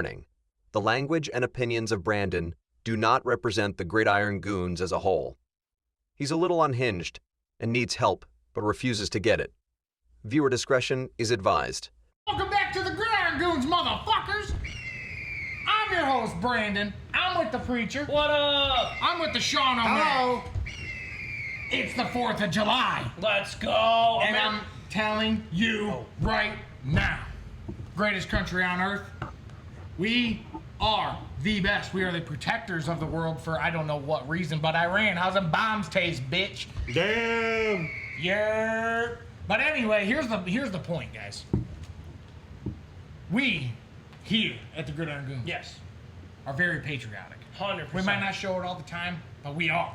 warning. The language and opinions of Brandon do not represent the Gridiron Goons as a whole. He's a little unhinged and needs help, but refuses to get it. Viewer discretion is advised. Welcome back to the Gridiron Goons, motherfuckers! I'm your host, Brandon. I'm with the preacher. What up? I'm with the Sean O'Mac. Hello. It's the 4th of July. Let's go. And I'm telling you right now, greatest country on earth, we are the best. We are the protectors of the world for I don't know what reason, but Iran, how's them bombs taste, bitch? Damn. Yeah. But anyway, here's the point, guys. We here at the Gridiron Goons, Yes. are very patriotic. 100%. We might not show it all the time, but we are.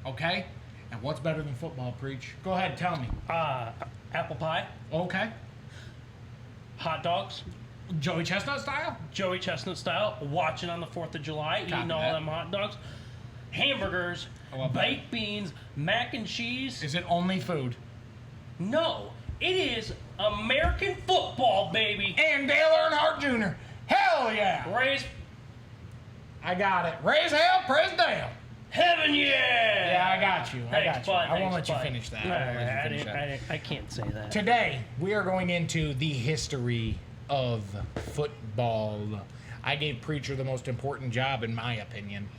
Okay? And what's better than football, Preach? Go ahead, tell me. Apple pie, Okay. hot dogs, Joey Chestnut style? Joey Chestnut style, watching on the 4th of July, eating all that. them hot dogs, hamburgers, I love baked beans, mac and cheese. Is it only food? No, it is American football, baby. And Dale Earnhardt Jr. Hell yeah! Raise I got it. Raise hell, praise Dale. heaven, yeah. Yeah, I got you. I got you. bud, I won't thanks, let you bud. finish that. No, I won't let you finish that. I can't say that. Today, we are going into the history of football. I gave Preacher the most important job, in my opinion,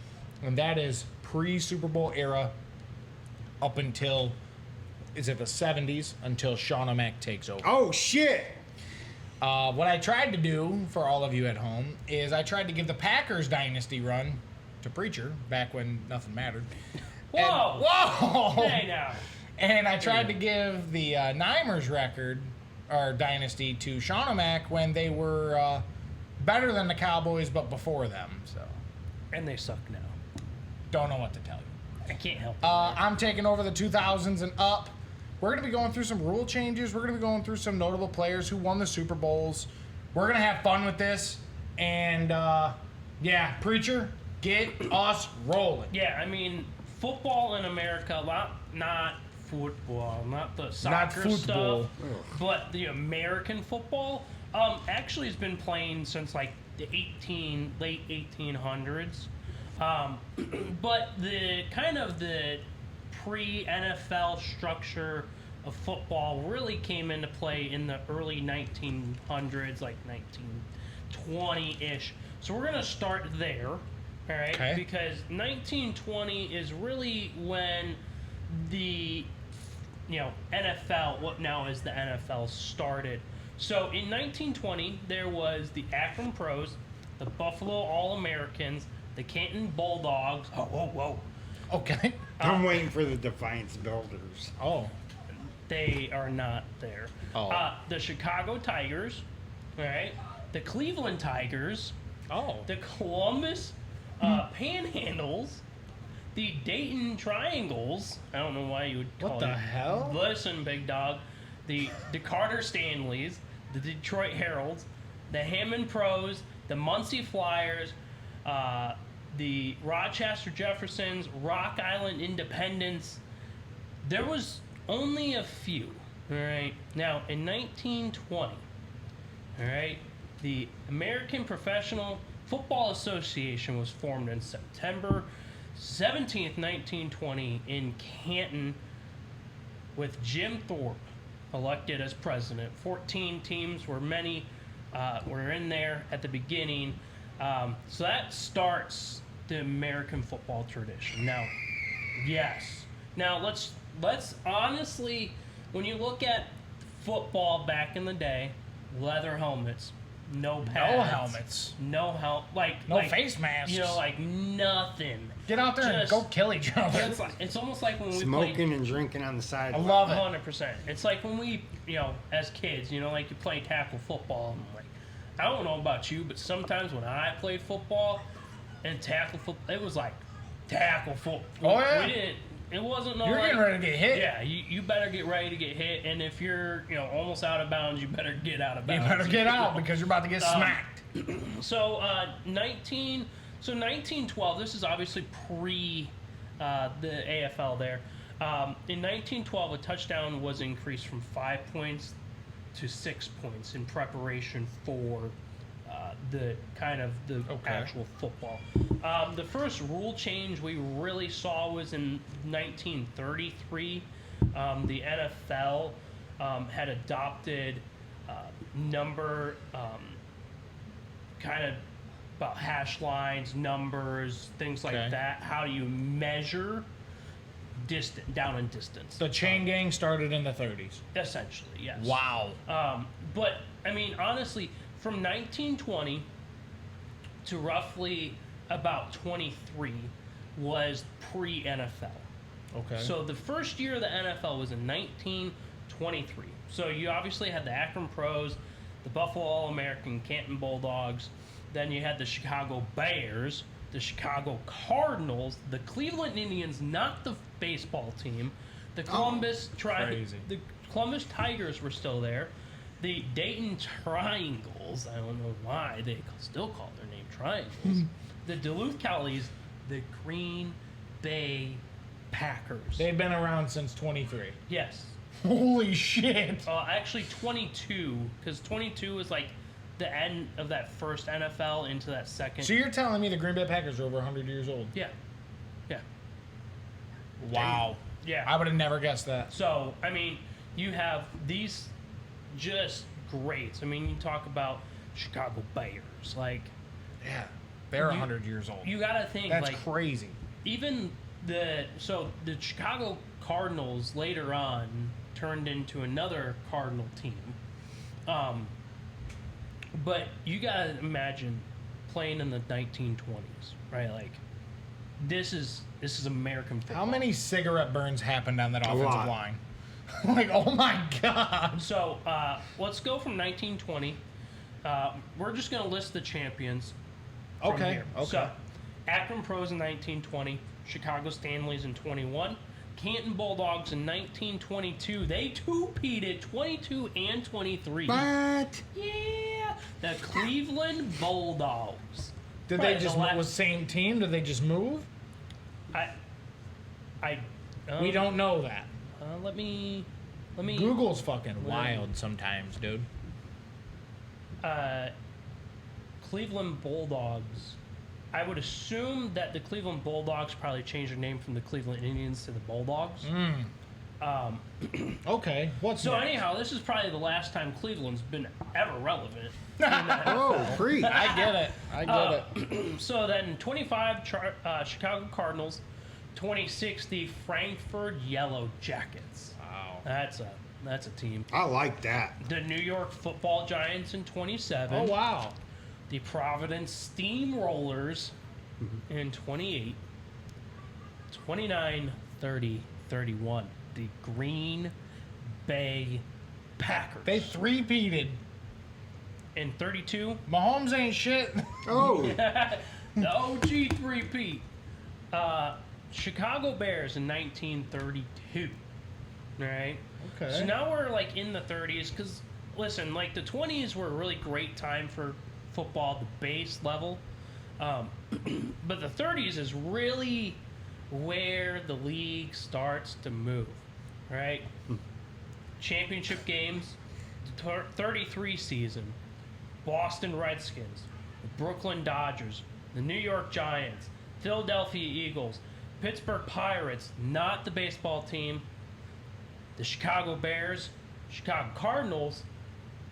and that is pre-Super Bowl era up until, is it the 70s, until Sean O'Mac takes over. Oh, shit. What I tried to do for all of you at home is I tried to give the Packers dynasty run to Preacher back when nothing mattered. Whoa. Whoa! Hey, now. And I tried to give the Nimers record, or dynasty, to Sean O'Mac when they were better than the Cowboys, but before them. So, And they suck now. don't know what to tell you. I can't help it. I'm taking over the 2000s and up. We're going to be going through some rule changes. We're going to be going through some notable players who won the Super Bowls. We're going to have fun with this. And, yeah, Preacher, get us rolling. Yeah, I mean, football in America, not football, not the soccer football. stuff, but the American football, actually has been playing since like the late 1800s. But the kind of the pre-NFL structure of football really came into play in the early 1900s, like 1920-ish. So we're going to start there, all right? Okay. Because 1920 is really when the NFL, what now is the NFL, started. So in 1920, there was the Akron Pros, the Buffalo All-Americans, the Canton Bulldogs. Oh, whoa, whoa. Okay. I'm waiting for the Defiance Builders. Oh. They are not there. Oh. The Chicago Tigers, all right? The Cleveland Tigers, Oh. the Columbus Panhandles, the Dayton Triangles. I don't know why you would call What the it. hell? Listen, big dog. The Carter Stanleys, the Detroit Heralds, the Hammond Pros, the Muncie Flyers, the Rochester Jeffersons, Rock Island Independents. There was only a few. All right. Now, in 1920, all right, the American Professional Football Association was formed in September 17th, 1920, in Canton, with Jim Thorpe elected as president. 14 teams were were in there at the beginning. So that starts the American football tradition. Now, yes. Now let's honestly, when you look at football back in the day, leather helmets, no pads, No helmets. No face masks. You know, like nothing. Get out there and Just- go kill each other. It's almost like when we Smoking played. and drinking on the side. I love it. 100%. It's like when we, as kids, like you play tackle football. And like, I don't know about you, but sometimes when I played football and tackle football, it was like tackle football. Oh, yeah. It wasn't no. You're getting ready to get hit. Yeah, you better get ready to get hit, and if you're, almost out of bounds, you better get out of You bounds. better get out because you're about to get smacked. So 1912. This is obviously pre the AFL there. In 1912, a touchdown was increased from 5 points to 6 points in preparation for the kind of the Okay. actual football. The first rule change we really saw was in 1933. The NFL had adopted number kind of about hash lines, numbers, things like Okay. that. How do you measure distance, down and distance? The chain gang started in the 30s. Essentially, yes. Wow. But I mean, honestly, from 1920 to roughly about 23 was pre-NFL. Okay. So the first year of the NFL was in 1923. So you obviously had the Akron Pros, the Buffalo All-American Canton Bulldogs, then you had the Chicago Bears, the Chicago Cardinals, the Cleveland Indians, not the baseball team, the Columbus crazy. the Columbus Tigers were still there, the Dayton Triangles, I don't know why they still call their name Triangles, the Duluth Cowleys, the Green Bay Packers. They've been around since 23. Yes. Holy shit. Actually, 22, because 22 is like the end of that first NFL into that second. So you're telling me the Green Bay Packers are over 100 years old? Yeah. Yeah. Wow. Yeah. I would have never guessed that. So, I mean, you have these just greats. I mean, you talk about Chicago Bears. Like, Yeah. They're 100 years old. you got to think, That's like, crazy. even the Chicago Cardinals later on turned into another Cardinal team. But you gotta imagine playing in the 1920s, right? Like this is American football. How many cigarette burns happened on that offensive lot. line? Like, oh my god. So let's go from 1920. We're just gonna list the champions. From Okay, here. okay. So, Akron Pros in 1920, Chicago Stanleys in 21, Canton Bulldogs in 1922. They two-peated 22 and 23. What? Yeah, the Cleveland Bulldogs. Did Right, they just the la- was same team? Did they just move? I We don't know that. let me Google's fucking wild sometimes, dude. Cleveland Bulldogs. I would assume that the Cleveland Bulldogs probably changed their name from the Cleveland Indians to the Bulldogs. Okay, what's So next? anyhow, this is probably the last time Cleveland's been ever relevant. Oh, preach. I get it. I get it. So then 25 Chicago Cardinals, 26 the Frankfurt Yellow Jackets. Wow. That's a team. I like that. The New York Football Giants in 27. Oh wow. The Providence Steamrollers in 28. 29, 30, 31. The Green Bay Packers. They three-peated. in 32. Mahomes ain't shit. Oh, The OG 3P. Chicago Bears in 1932. Right? Okay. So now we're like in the 30s because, listen, like the 20s were a really great time for football, the base level. But the 30s is really where the league starts to move, right? Championship games, the 33 season, Boston Redskins, the Brooklyn Dodgers, the New York Giants, Philadelphia Eagles, Pittsburgh Pirates, not the baseball team, the Chicago Bears, Chicago Cardinals,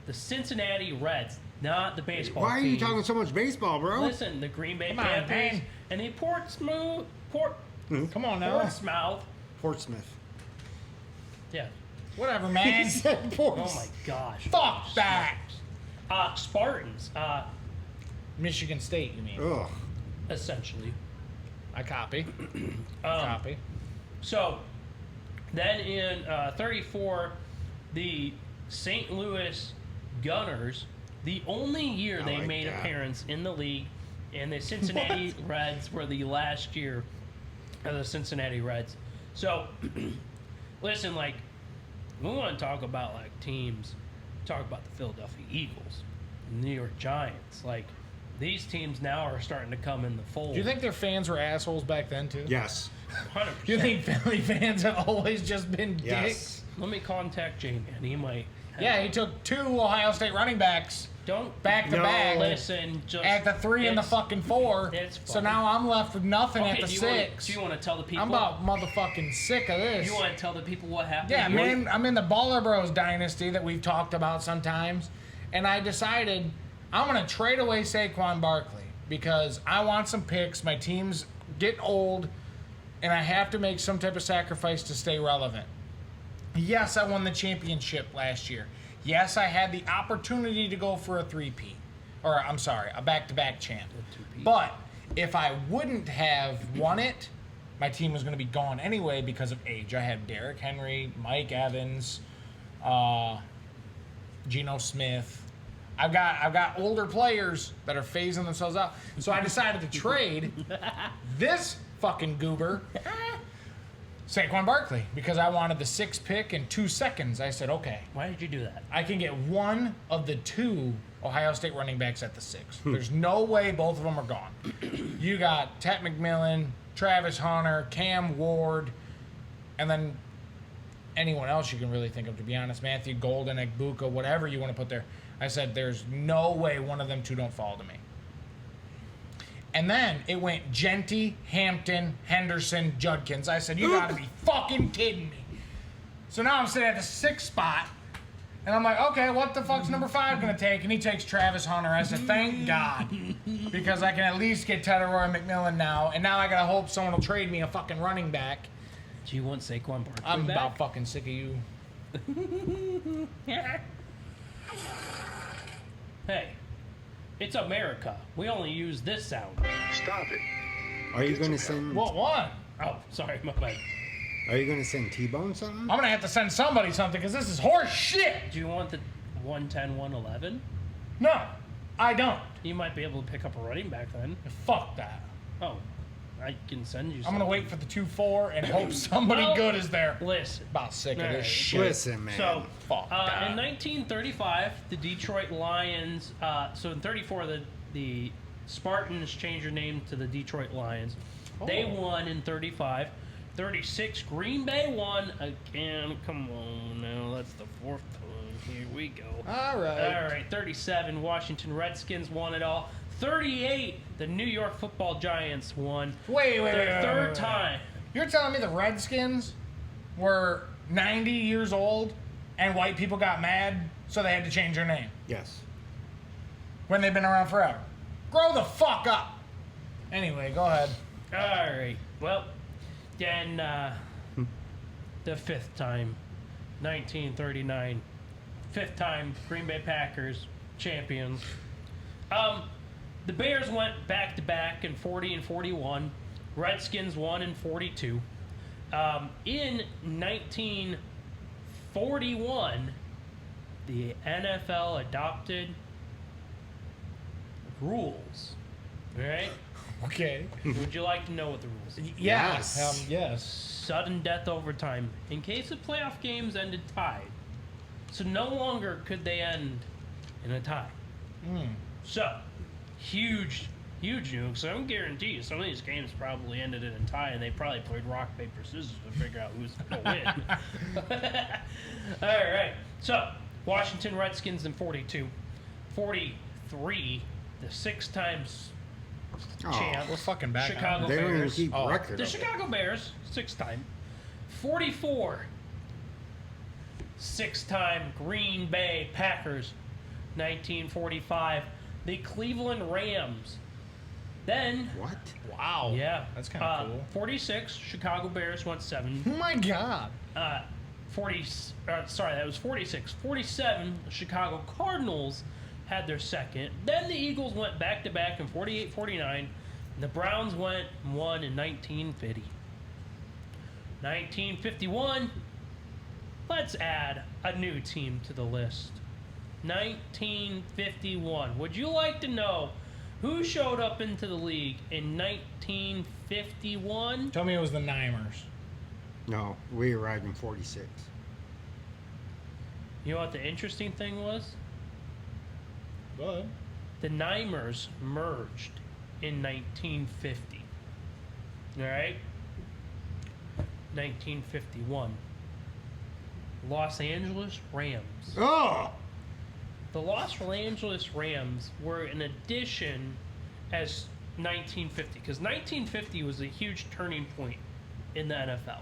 the Cincinnati Reds, not the baseball why are team. you talking so much baseball, bro? Listen, the Green Bay Come on, Panthers man. and the Portsmouth, Come on now. Portsmouth. Portsmouth. Yeah. Whatever, man. Oh my gosh. Fuck that. Spartans, Michigan State, you mean? Ugh. essentially. I copy. Copy. So, then in 34, the St. Louis Gunners, the only year I they like made that. appearance in the league, and the Cincinnati Reds were the last year of the Cincinnati Reds. So, listen, like, we want to talk about like teams. Talk about the Philadelphia Eagles, the New York Giants. Like, these teams now are starting to come in the fold. Do you think their fans were assholes back then too? Yes. 100%? Do you think Philly fans have always just been dicks? Yes. Let me contact J-Man. He might. Yeah, he took 2 Ohio State running backs Don't back to No. back listen. Just at the 3 and the it's- fucking 4. it's So funny. now I'm left with nothing Okay, at the do you 6. want to tell the people? I'm about motherfucking sick of this. You want to tell the people what happened? Yeah, You man, I'm in the Baller Bros dynasty that we've talked about sometimes, and I decided I'm gonna trade away Saquon Barkley because I want some picks. My team's getting old, and I have to make some type of sacrifice to stay relevant. Yes, I won the championship last year. Yes, I had the opportunity to go for a 3-peat, or I'm sorry, a back-to-back champ. But if I wouldn't have won it, my team was going to be gone anyway because of age. I had Derrick Henry, Mike Evans, Geno Smith. I've got older players that are phasing themselves out. So I decided to trade this fucking goober, Saquon Barkley, because I wanted the 6th pick in 2 seconds. I said, okay, Why did you do that? I can get one of the 2 Ohio State running backs at the 6th. There's no way both of them are gone. You got Ted McMillan, Travis Hunter, Cam Ward, and then anyone else you can really think of, to be honest. Matthew Golden, Egbuka, whatever you want to put there. I said, there's no way one of them 2 don't fall to me. And then it went Genty, Hampton, Henderson, Judkins. I said, you gotta be fucking kidding me. So now I'm sitting at the 6th spot, and I'm like, okay, what the fuck's number 5 gonna take? And he takes Travis Hunter. I said, thank God, because I can at least get Teteroy McMillan now, and now I gotta hope someone will trade me a fucking running back. Do you want Saquon Barkley I'm back? about fucking sick of you. Hey, it's America. We only use this sound. Stop it. Are you gonna send? What one? Oh, sorry, my bad. Are you gonna send T-Bone something? I'm gonna have to send somebody something because this is horse shit. Do you want the 110, 111? No, I don't. You might be able to pick up a running back then. Fuck that. Oh, I can send you I'm something. gonna wait for the 2-4 and hope somebody Well, good is there. Listen. About sick of Alright. this shit. Listen, man. So, Fuck that. in 1935, the Detroit Lions. So in 34, the Spartans changed their name to the Detroit Lions. They won in 35. 36, Green Bay won again. Come on now, that's the 4th time. Here we go. All right. All right, 37, Washington Redskins won it all. 38, the New York Football Giants won. Wait, Their third time. You're telling me the Redskins were 90 years old and white people got mad, so they had to change their name Yes. when they've been around forever? Grow the fuck up. Anyway, go ahead. All right. Well, then the 5th time, 1939, 5th time Green Bay Packers champions. The Bears went back to back in 40 and 41. Redskins won in 42. In 1941, the NFL adopted rules. All right. Okay. Would you like to know what the rules are? Yes. Yes. Sudden death overtime in case the playoff games ended tied. So no longer could they end in a tie. So, huge news. So I can guarantee you some of these games probably ended in a tie and they probably played rock, paper, scissors to figure out who's going to win. All right. So, Washington Redskins in 42. 43, the 6 times champ. We're fucking back. Chicago They don't even Bears. keep Oh. record. The of it. Chicago Bears, 6th time. 44, 6-time Green Bay Packers, 1945. The Cleveland Rams. Then, What? Wow. yeah. That's kind of cool. 46, Chicago Bears went 7. Oh my God. 46. 47, the Chicago Cardinals had their 2nd. Then the Eagles went back-to-back in 48, 49. The Browns won in 1950. 1951, let's add a new team to the list. 1951. Would you like to know who showed up into the league in 1951? Tell me it was the Nimers. No, we arrived in 46. You know what the interesting thing was? Go ahead. The Nimers merged in 1950. All right? 1951. Los Angeles Rams Oh! the Los Angeles Rams were an addition as 1950, because 1950 was a huge turning point in the NFL.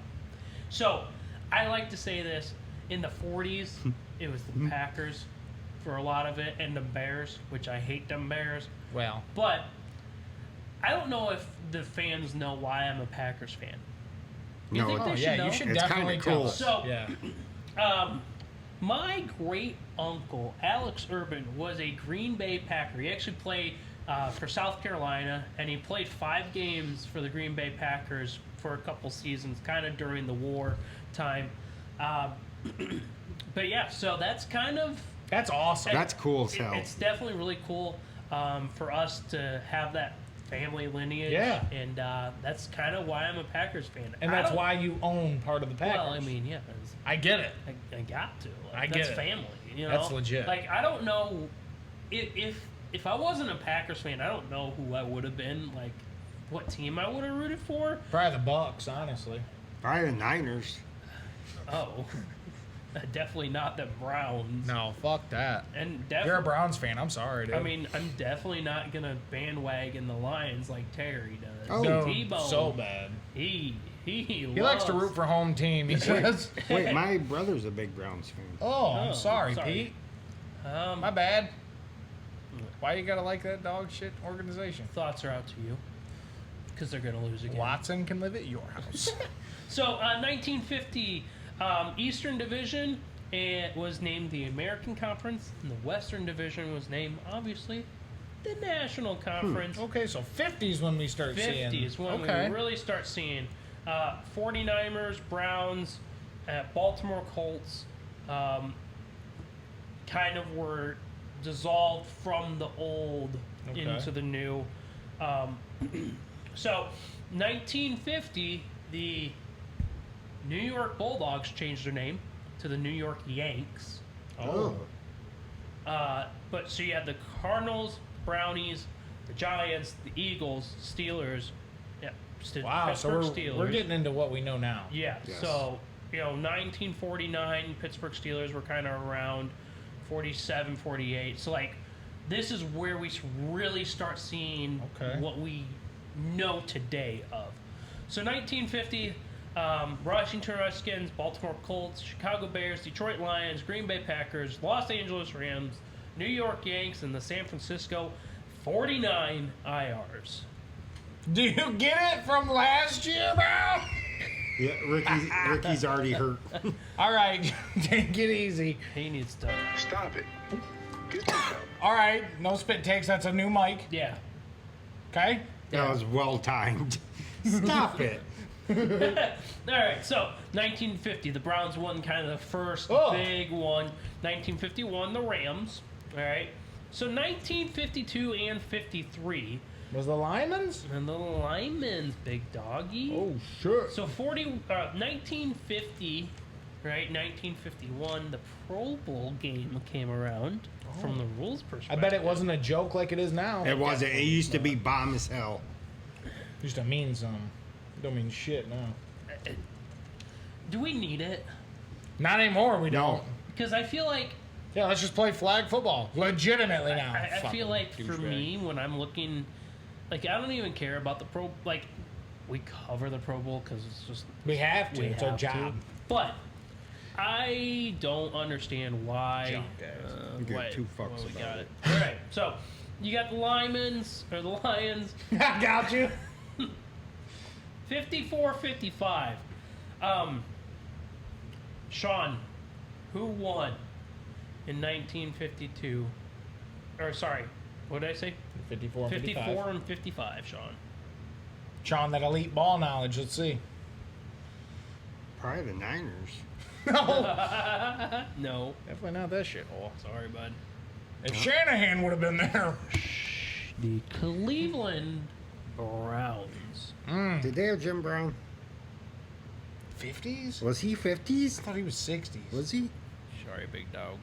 So I like to say this: in the 40s, it was the Packers for a lot of it, and the Bears, which I hate them Bears. Well, But I don't know if the fans know why I'm a Packers fan. You No, think oh, they should yeah, know? you should It's definitely kinda tell cool. us. So- yeah. My great uncle Alex Urban was a Green Bay Packer. He actually played for South Carolina, and he played 5 games for the Green Bay Packers for a couple seasons, kind of during the war time. But yeah, so that's kind of That's awesome. That's cool as hell. It's definitely really cool for us to have that family lineage. Yeah. And that's kind of why I'm a Packers fan. and I that's don't- why you own part of the Packers. Well, I mean, yeah, it's- I get it. I got to. Like, I get that's it. family. You know, That's legit. Like I don't know if I wasn't a Packers fan, I don't know who I would have been. Like what team I would have rooted for. Probably the Bucks, honestly. Probably the Niners. Oh, definitely not the Browns. No, fuck that. And You're a definitely. Browns fan. I'm sorry, dude. I mean, I'm definitely not gonna bandwagon the Lions like Terry does. Oh. no, T-Bone, so bad. He He likes to root for home team. He says. Wait, my brother's a big Browns fan. Oh, I'm Oh, sorry, sorry. Pete. Um, My bad. Why you gotta like that dog shit organization? thoughts are out to you because they're gonna lose again. Watson can live at your house. So, 1950 Eastern Division, it was named the American Conference, and the Western Division was named, obviously, the National Conference. Okay, so 50s when we start seeing. 50s when Okay. we really start seeing 49ers, Browns, Baltimore Colts kind of were dissolved from the old Okay. into the new. So 1950, the New York Bulldogs changed their name to the New York Yanks. Oh. But so you had the Cardinals, Brownies, the Giants, the Eagles, Steelers. Yeah, Wow, so Pittsburgh we're getting into what we know now. Yeah, Yes. so 1949 Pittsburgh Steelers were kind of around 47, 48. So like, this is where we really start seeing Okay. what we know today of. So 1950. Washington Redskins, Baltimore Colts, Chicago Bears, Detroit Lions, Green Bay Packers, Los Angeles Rams, New York Yanks, and the San Francisco 49 IRs. Do you get it from last year, bro? Yeah, Ricky's already hurt. All right, take it easy. He needs to. Stop it. Get the hell. All right, no spit takes. That's a new mic. Yeah. Okay. That was well timed. Stop it. All right, so 1950, the Browns won kind of the first Oh. big one. 1951, the Rams. All right. So 1952 and 53, Was the Lyman's? and the Linemen's big doggy. Oh, sure. So 1950, right? 1951, the Pro Bowl game came around from the rules I perspective. bet it wasn't a joke like it is now. It wasn't. It used to be bomb as hell. Used to mean something. Don't mean shit now. Do we need it? Not anymore. We No. don't. Because I feel like Yeah, let's just play flag football. Legitimately now. I Fucking feel like for douchebag. me, when I'm looking, like I don't even care about the Pro. Like we cover the Pro Bowl because it's just we have to. we It's our have to. job. But I don't understand why. Junk guys. You get why- 2 why fucks we about got it. All right, so you got the Lions or the Lions. I got you. 54-55. Sean, who won in 1952? Or sorry, what did I say? 54 and 55. 54 and 55, Sean. Sean, that elite ball knowledge. Let's see. Probably the Niners. No. No, Definitely not that shithole. sorry, bud. If Shanahan would have been there. The Cleveland Browns. Did they have Jim Brown? 50s? Was he 50s? I thought he was 60s. Was he? Sorry, big dog.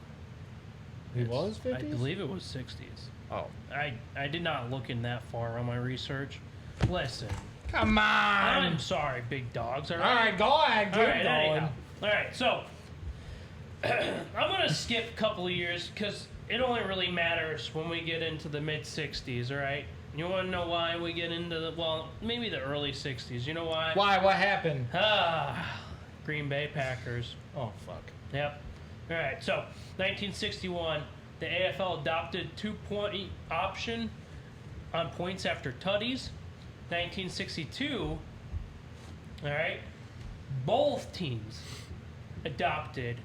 He was 50s? I believe it was 60s. Oh. I did not look in that far on my research. Listen, Come on. I'm sorry, big dogs. All All right. right, go ahead. Keep All right, going. anyhow. All right, so I'm gonna skip a couple of years because it only really matters when we get into the mid 60s, all right? You want to know why we get into maybe the early 60s. You know why? Why? What happened? Green Bay Packers. Oh, fuck. Yep. All right, so 1961, the AFL adopted 2-point option on points after tutties. 1962, all right, both teams adopted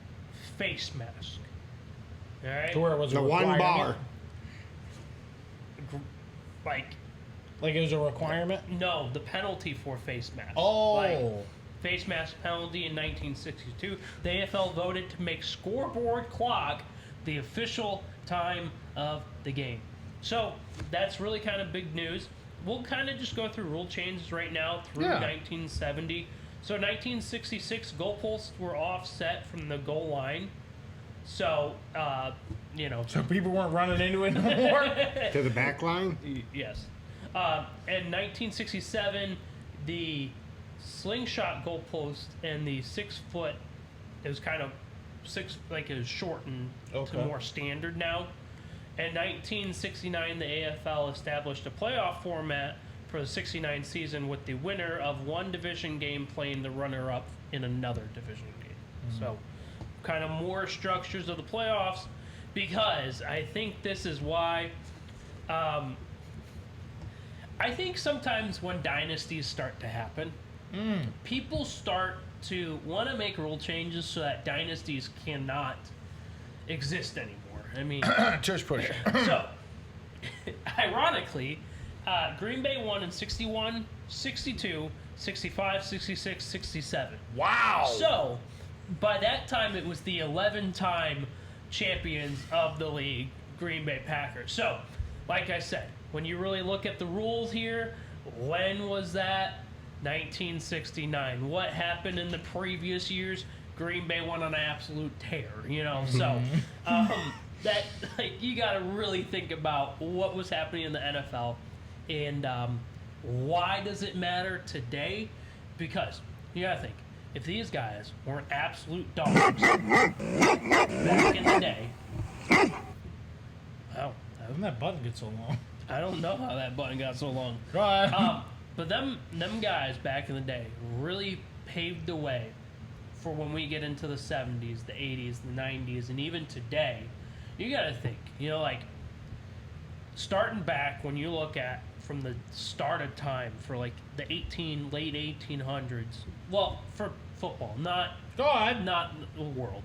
face mask. All right? To where it was a The one requirement? bar. Like, It was a requirement? no, the penalty for face mask. Oh. Like, face mask penalty in 1962. The AFL voted to make scoreboard clock the official time of the game. So that's really kind of big news. We'll kind of just go through rule changes right now through Yeah. 1970. So 1966, goalposts were offset from the goal line. So, So people weren't running into it no more? To the back line? yes. In 1967, the slingshot goalpost and the 6 foot, it was kind of it was shortened Okay. to more standard now. In 1969, the AFL established a playoff format for the 69 season with the winner of one division game playing the runner-up in another division game. So, kind of more structures of the playoffs, because I think this is why. I think sometimes when dynasties start to happen, people start to want to make rule changes so that dynasties cannot exist anymore. I mean, Church push. so, ironically, Green Bay won in 61, 62, 65, 66, 67. Wow. So, by that time, it was the 11-time champions of the league, Green Bay Packers. So, like I said, when you really look at the rules here, when was that? 1969. What happened in the previous years? Green Bay went on an absolute tear, So, that you got to really think about what was happening in the NFL and why does it matter today? Because you got to think, if these guys weren't absolute dogs back in the day, wow, How did that button get so long? I don't know how that button got so long. Go on. But them guys back in the day really paved the way for when we get into the 70s, the 80s, the 90s, and even today. You got to think, starting back when you look at from the start of time for like the late 1800s. Well, for football, not the world.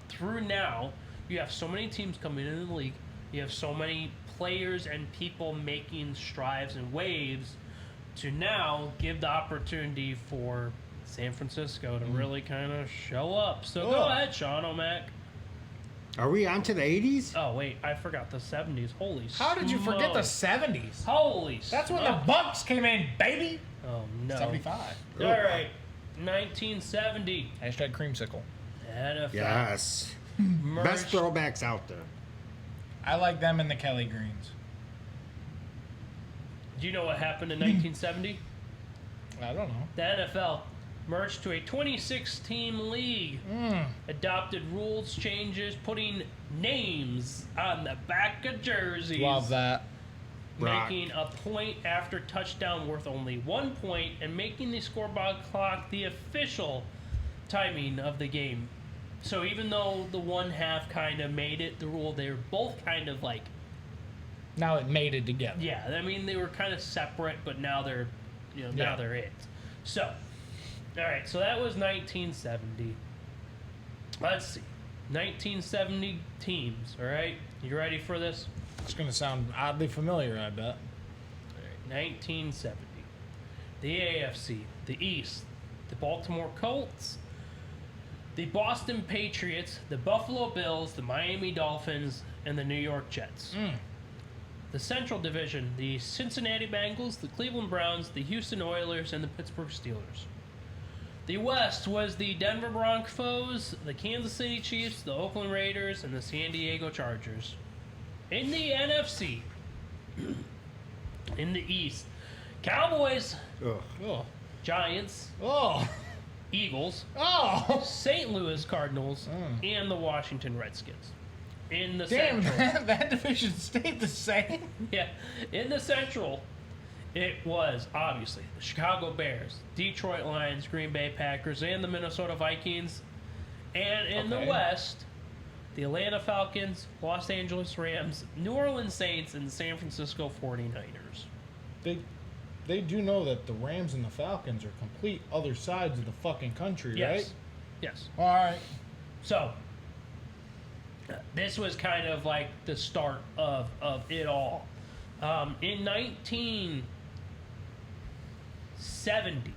Through now, you have so many teams coming into the league. You have so many players and people making strides and waves to now give the opportunity for San Francisco to really kind of show up. So go ahead, Sean O'Mac. Are we on to the 80s? Oh, wait, I forgot the 70s. Holy How did you forget the smokes. 70s? Holy That's when smokes. the Bucks came in, baby. Oh, no. 75. All right. 1970. Hashtag creamsicle. NFL. Yes. merged- Best throwbacks out there. I like them and the Kelly Greens. Do you know what happened in 1970? I don't know. The NFL merged to a 26-team league, adopted rules changes, putting names on the back of jerseys. Love that. Rock. Making a point after touchdown worth only 1 point and making the scoreboard clock the official timing of the game. So even though the one half kind of made it the rule, they were both kind of like, Now it made it together. yeah, I mean, they were kind of separate, but now they're, now Yeah. they're it. So, all right, so that was 1970. Let's see. 1970 teams, all right? You ready for this? It's going to sound oddly familiar, I bet. 1970. The AFC, the East, the Baltimore Colts, the Boston Patriots, the Buffalo Bills, the Miami Dolphins, and the New York Jets. The Central Division, the Cincinnati Bengals, the Cleveland Browns, the Houston Oilers, and the Pittsburgh Steelers. The West was the Denver Broncos, the Kansas City Chiefs, the Oakland Raiders, and the San Diego Chargers. In the NFC, in the East, Cowboys, Ugh. Oh. Giants, Oh. Eagles, Oh. St. Louis Cardinals, and the Washington Redskins. In the Damn, Central. that division stayed the same. Yeah, in the Central, it was obviously the Chicago Bears, Detroit Lions, Green Bay Packers, and the Minnesota Vikings. And in the Okay. West, the Atlanta Falcons, Los Angeles Rams, New Orleans Saints, and the San Francisco 49ers. They do know that the Rams and the Falcons are complete other sides of the fucking country, Yes. right? Yes. All right. So, this was kind of like the start of it all. In 1970,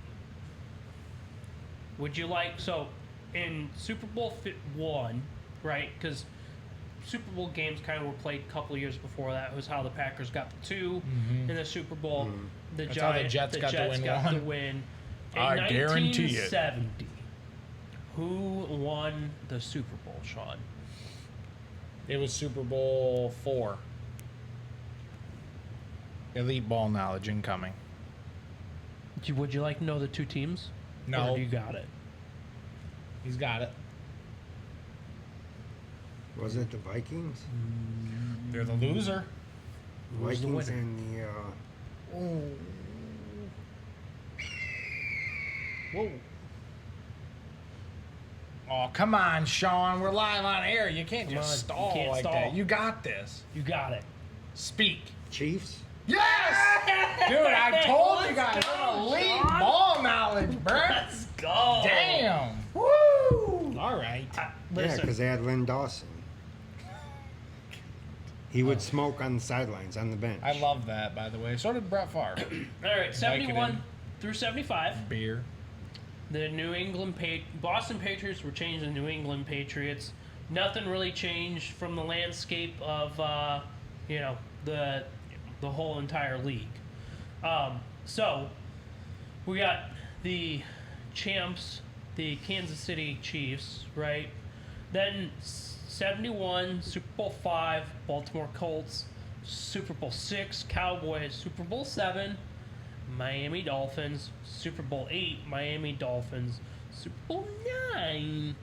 would you like, so in Super Bowl 1, right? Because Super Bowl games kind of were played a couple of years before that. It was how the Packers got the 2 in the Super Bowl. The That's how the Jets got to win one. the win. In I guarantee it. 1970, who won the Super Bowl, Sean? It was Super Bowl 4. Elite ball knowledge incoming. Would you like to know the two teams? No. Or do you got it? He's got it. Was it the Vikings? They're the loser. Who's the Vikings winner? and the Whoa. Oh, come on, Sean. We're live on air. You can't Come just on, you stall can't like stall. that. You got this. You got it. Speak. Chiefs. Yes! Dude, I told you guys. I'm elite Sean. ball knowledge, bro. Let's go. Damn. Woo! All right. Yeah, Listen, because they had Lynn Dawson. He would smoke on the sidelines on the bench. I love that, by the way. So did Brett Favre. all right, 71 Vicodin. through 75. Beer. The Boston Patriots were changed to New England Patriots. Nothing really changed from the landscape of the whole entire league. So we got the champs, the Kansas City Chiefs, right? Then 71, Super Bowl 5, Baltimore Colts, Super Bowl 6, Cowboys, Super Bowl 7, Miami Dolphins, Super Bowl 8, Miami Dolphins, Super Bowl 9,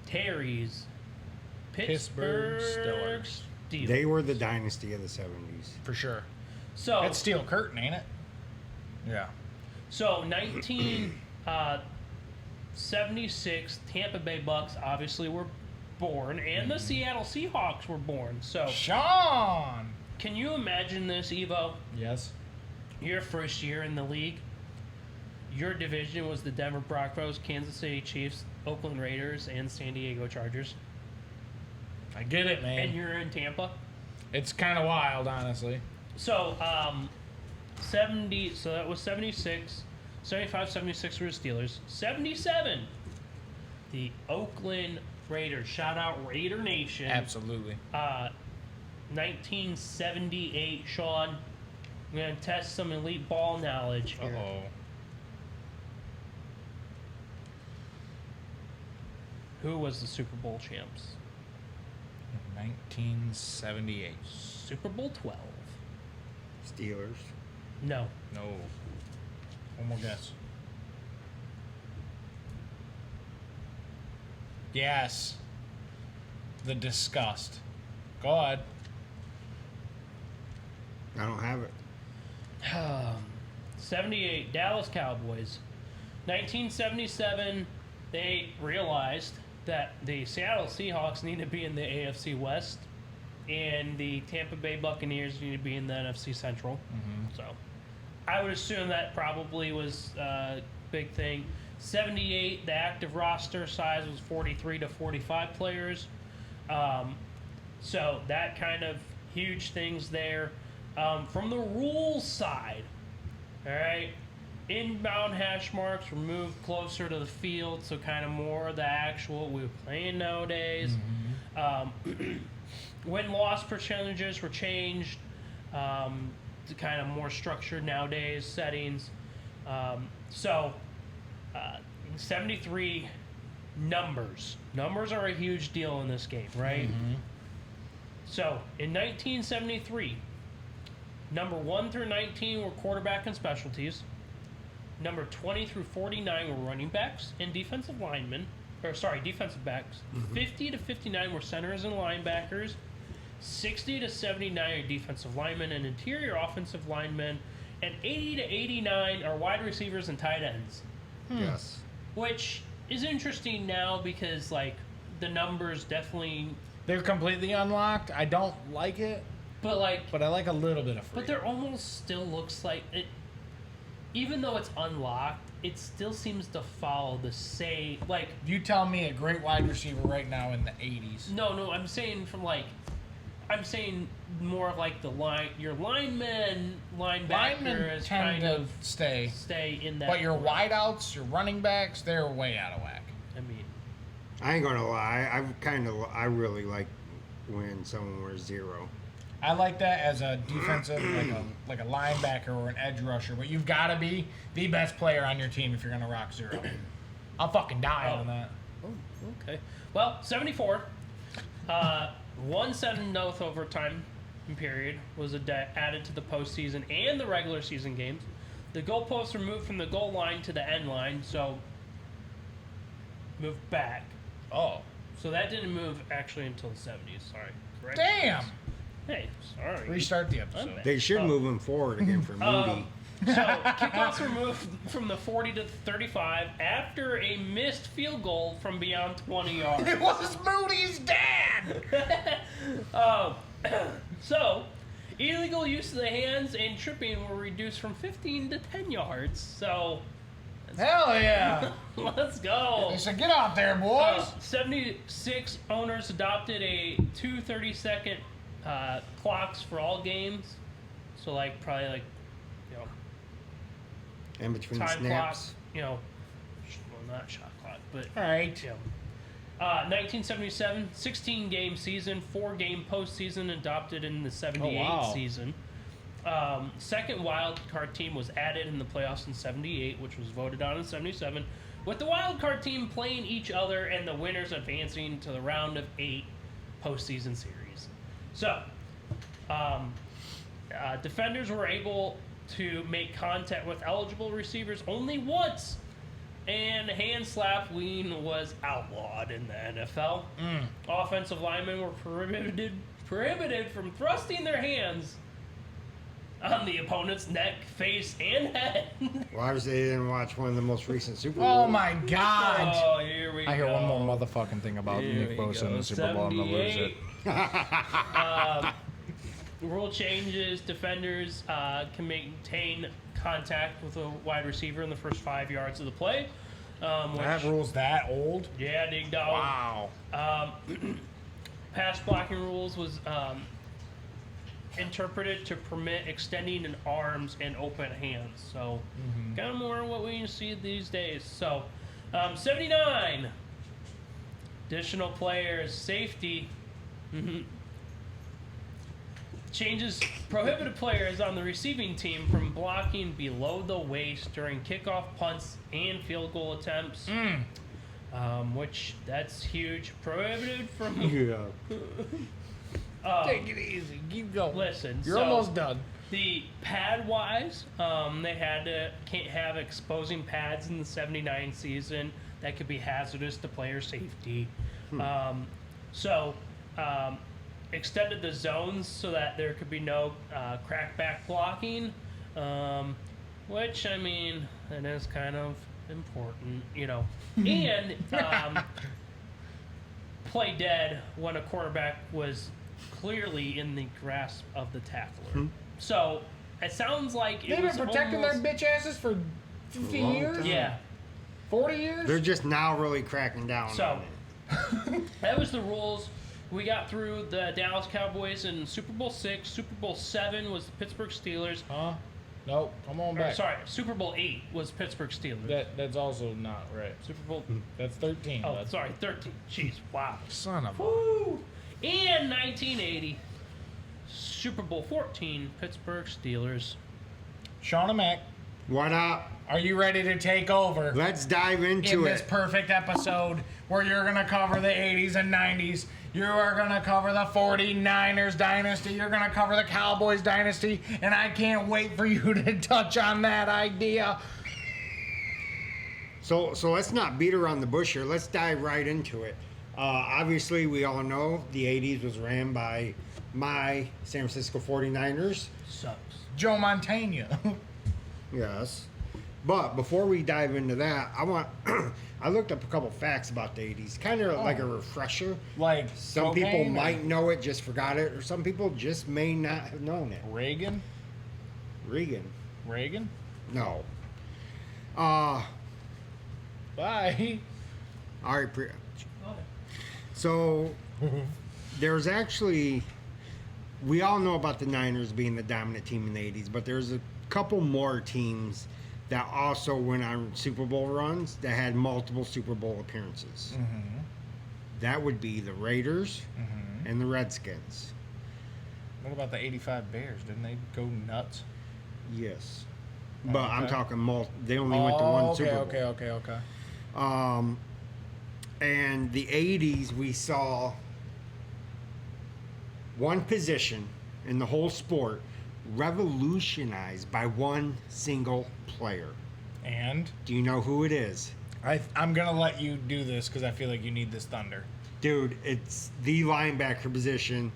Terry's, Pittsburgh Pittsburgh Steelers. Steelers. They were the dynasty of the 70s. For sure. So That's Steel Curtain, ain't it? Yeah. So 1976, Tampa Bay Bucks obviously were born, and the Seattle Seahawks were born. So Sean! can you imagine this, Evo? Yes. Your first year in the league, your division was the Denver Broncos, Kansas City Chiefs, Oakland Raiders, and San Diego Chargers, I get it, man. and you're in Tampa. It's kind of wild, honestly. So 70. So that was 76. 75, 76 were the Steelers. 77, the Oakland Raiders. Shout out Raider Nation. Absolutely. 1978, Sean. I'm going to test some elite ball knowledge here. Uh-oh. Who was the Super Bowl champs? 1978. Super Bowl 12. Steelers. No. No. One more guess. Yes. The disgust. Go ahead. I don't have it. 78, Dallas Cowboys. 1977, they realized that the Seattle Seahawks need to be in the AFC West, and the Tampa Bay Buccaneers need to be in the NFC Central. So I would assume that probably was a big thing. 78, the active roster size was 43 to 45 players. So that kind of huge things there. From the rules side, all right, inbound hash marks were moved closer to the field, so kind of more of the actual we were playing nowadays. Win-loss percentages were changed to kind of more structured nowadays settings. 73 numbers. Numbers are a huge deal in this game, right? So in 1973, number 1 through 19 were quarterback and specialties. Number 20 through 49 were running backs and defensive linemen. defensive backs. 50 to 59 were centers and linebackers. 60 to 79 are defensive linemen and interior offensive linemen, and 80 to 89 are wide receivers and tight ends. Yes. Which is interesting now because like the numbers definitely, They're completely unlocked. I don't like it, but but I like a little bit of freedom. but there almost still looks like it. Even though it's unlocked, it still seems to follow the same. Like You tell me a great wide receiver right now in the 80s. no, I'm saying I'm saying more of like the your linemen, Linemen linebackers tend kind to of stay in that. but your wideouts, your running backs, they're way out of whack. I mean, I ain't gonna lie. I really like when someone wears 0. I like that as a defensive, like a linebacker or an edge rusher. But you've got to be the best player on your team if you're gonna rock 0. I'll fucking die on that. oh, okay. Well, 74. 1/7 overtime period was added to the postseason and the regular season games. The goalposts were moved from the goal line to the end line, so moved back. Oh, So that didn't move actually until the 70s. Sorry. Correct? damn! Hey, sorry. Restart the I'm episode. bad. They should move him forward again for Moody. So kickoffs were moved from the 40 to 35 after a missed field goal from beyond 20 yards. It was Moody's dad. So, illegal use of the hands and tripping were reduced from 15 to 10 yards. So, Hell yeah! let's go. They said, "Get out there, boys." 76 owners adopted a 2 30-second clocks for all games. So, like, probably like, you know, In between time snaps. clocks, you know, well, not shot clock, but All right. you know. 1977, 16-game season, 4-game postseason adopted in the 78 Oh, wow. season. Second wild card team was added in the playoffs in 78, which was voted on in 77, with the wild card team playing each other and the winners advancing to the round of 8 postseason series. So, defenders were able to make contact with eligible receivers only once, and hand slap lean was outlawed in the NFL. Offensive linemen were prohibited from thrusting their hands on the opponent's neck, face, and head. Well, obviously they didn't watch one of the most recent Super Bowls. Oh my God! Oh, here we go. I hear one more motherfucking thing about Here Nick we Bosa go. in the Super Bowl. I'm gonna lose it. 78. Rule changes: defenders can maintain contact with a wide receiver in the first 5 yards of the play. That rule's that old? Yeah, dig dog. Wow. Pass blocking rules was interpreted to permit extending in arms and open hands. So, kind of more what we see these days. So, 79. Additional players, safety. Changes prohibited players on the receiving team from blocking below the waist during kickoff, punts, and field goal attempts. Which that's huge. Prohibited from. Yeah. Take it easy. Keep going. Listen, You're so almost done. The pad wise, they can't have exposing pads in the 79 season. That could be hazardous to player safety. Extended the zones so that there could be no crackback blocking, which, I mean, that is kind of important, you know. And play dead when a quarterback was clearly in the grasp of the tackler. So it sounds like it They've was been protecting almost, their bitch asses for 50 long years? time. Yeah. 40 years? They're just now really cracking down So- on it. That was the rules. We got through the Dallas Cowboys in Super Bowl 6. Super Bowl 7 was the Pittsburgh Steelers. Huh? Nope. Come on Or, back. sorry, Super Bowl 8 was Pittsburgh Steelers. That's also not right. Super Bowl. That's 13. Oh, That's sorry, 13. Jeez, wow. son of a. Woo! And 1980, Super Bowl 14, Pittsburgh Steelers. Shauna Mack, What up? are you ready to take over Let's dive in into this it. perfect episode where you're going to cover the 80s and 90s? You are going to cover the 49ers dynasty. You're going to cover the Cowboys dynasty. And I can't wait for you to touch on that idea. So let's not beat around the bush here. Let's dive right into it. Obviously, we all know the 80s was ran by my San Francisco 49ers. Sucks. Joe Montana. Yes. But before we dive into that, I looked up a couple facts about the 80s, kind of like a refresher. Like Some people cocaine or might know it, just forgot it, or some people just may not have known it. Reagan. Reagan? No. Bye. All right. So there's actually, we all know about the Niners being the dominant team in the 80s, but there's a couple more teams that also went on Super Bowl runs that had multiple Super Bowl appearances. That would be the Raiders and the Redskins. What about the 85 Bears? Didn't they go nuts? Yes. But Okay. I'm talking they only went to one Super Bowl. Okay. And the 80s, we saw one position in the whole sport revolutionized by one single player. And Do you know who it is? I'm gonna let you do this because I feel like you need this thunder. Dude, it's the linebacker position,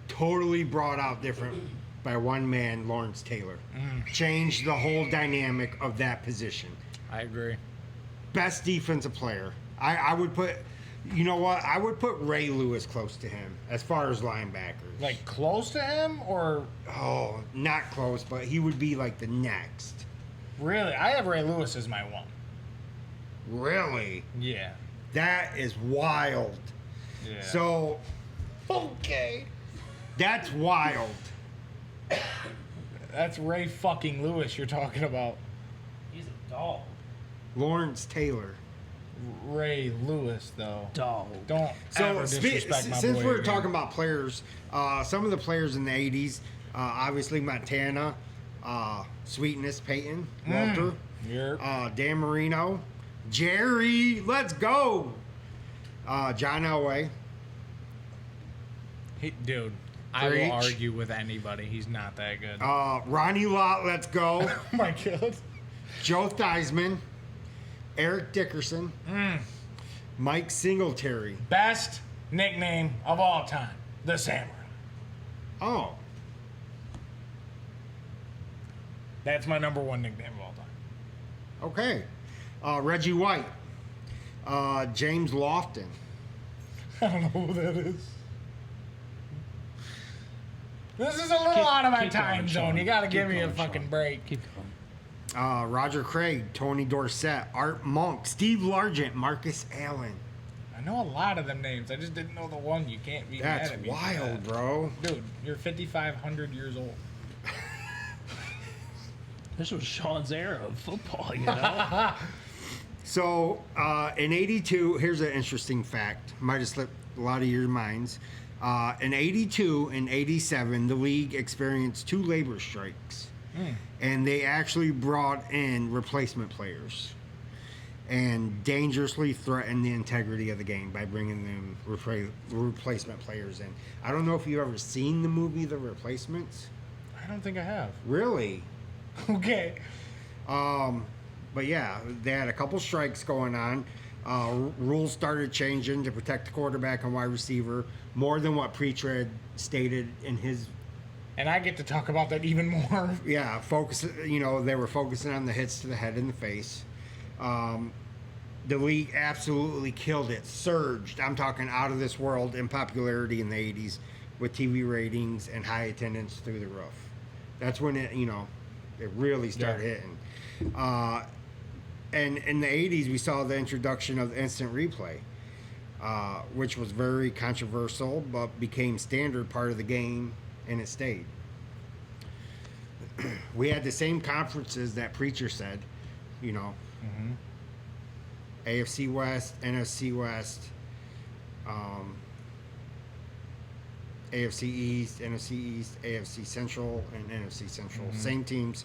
totally brought out different by one man, Lawrence Taylor. Changed the whole dynamic of that position. I agree. Best defensive player. I would put, you know what? I would put Ray Lewis close to him as far as linebackers. Like close to him or Oh, not close, but he would be like the next. really? I have Ray Lewis as my one. Really? Yeah. That is wild. Yeah. So, okay. that's wild. That's Ray fucking Lewis you're talking about. He's a dog. Lawrence Taylor. Ray Lewis though. Dog. Don't So, ever disrespect my since boy we're again. talking about players, some of the players in the 80s, obviously Montana, Sweetness Peyton, Walter, You're Dan Marino, Jerry, let's go. John Elway. Dude, I will Preach. argue with anybody. He's not that good. Ronnie Lott, let's go. Oh my god. Joe Theismann, Eric Dickerson, Mike Singletary. Best nickname of all time, the Samurai. Oh, That's my number one nickname of all time. okay. Reggie White, James Lofton, I don't know who that is. This is a little out of my keep going, time zone. Sean. You gotta Keep give me a going, fucking Sean. break. Keep going. Roger Craig, Tony Dorsett, Art Monk, Steve Largent, Marcus Allen. I know a lot of them names. I just didn't know the one. You can't be That's mad at me. for wild, that. bro. Dude, you're 5,500 years old. This was Sean's era of football, you know? So in '82, here's an interesting fact. Might have slipped a lot of your minds. In '82 and '87, the league experienced 2 labor strikes, and they actually brought in replacement players and dangerously threatened the integrity of the game by bringing them replacement players in. I don't know if you've ever seen the movie The Replacements. I don't think I have. Really? Okay. But yeah, they had a couple strikes going on. Rules started changing to protect the quarterback and wide receiver more than what Preacher had stated in his. And I get to talk about that even more. Yeah, focus. You know, they were focusing on the hits to the head and the face. The league absolutely killed it, surged. I'm talking out of this world in popularity in the '80s, with TV ratings and high attendance through the roof. That's when it really started hitting. And in the 80s, we saw the introduction of instant replay, which was very controversial, but became standard part of the game, and it stayed. We had the same conferences that Preacher said, AFC West, NFC West, AFC East, NFC East, AFC Central, and NFC Central. Same teams.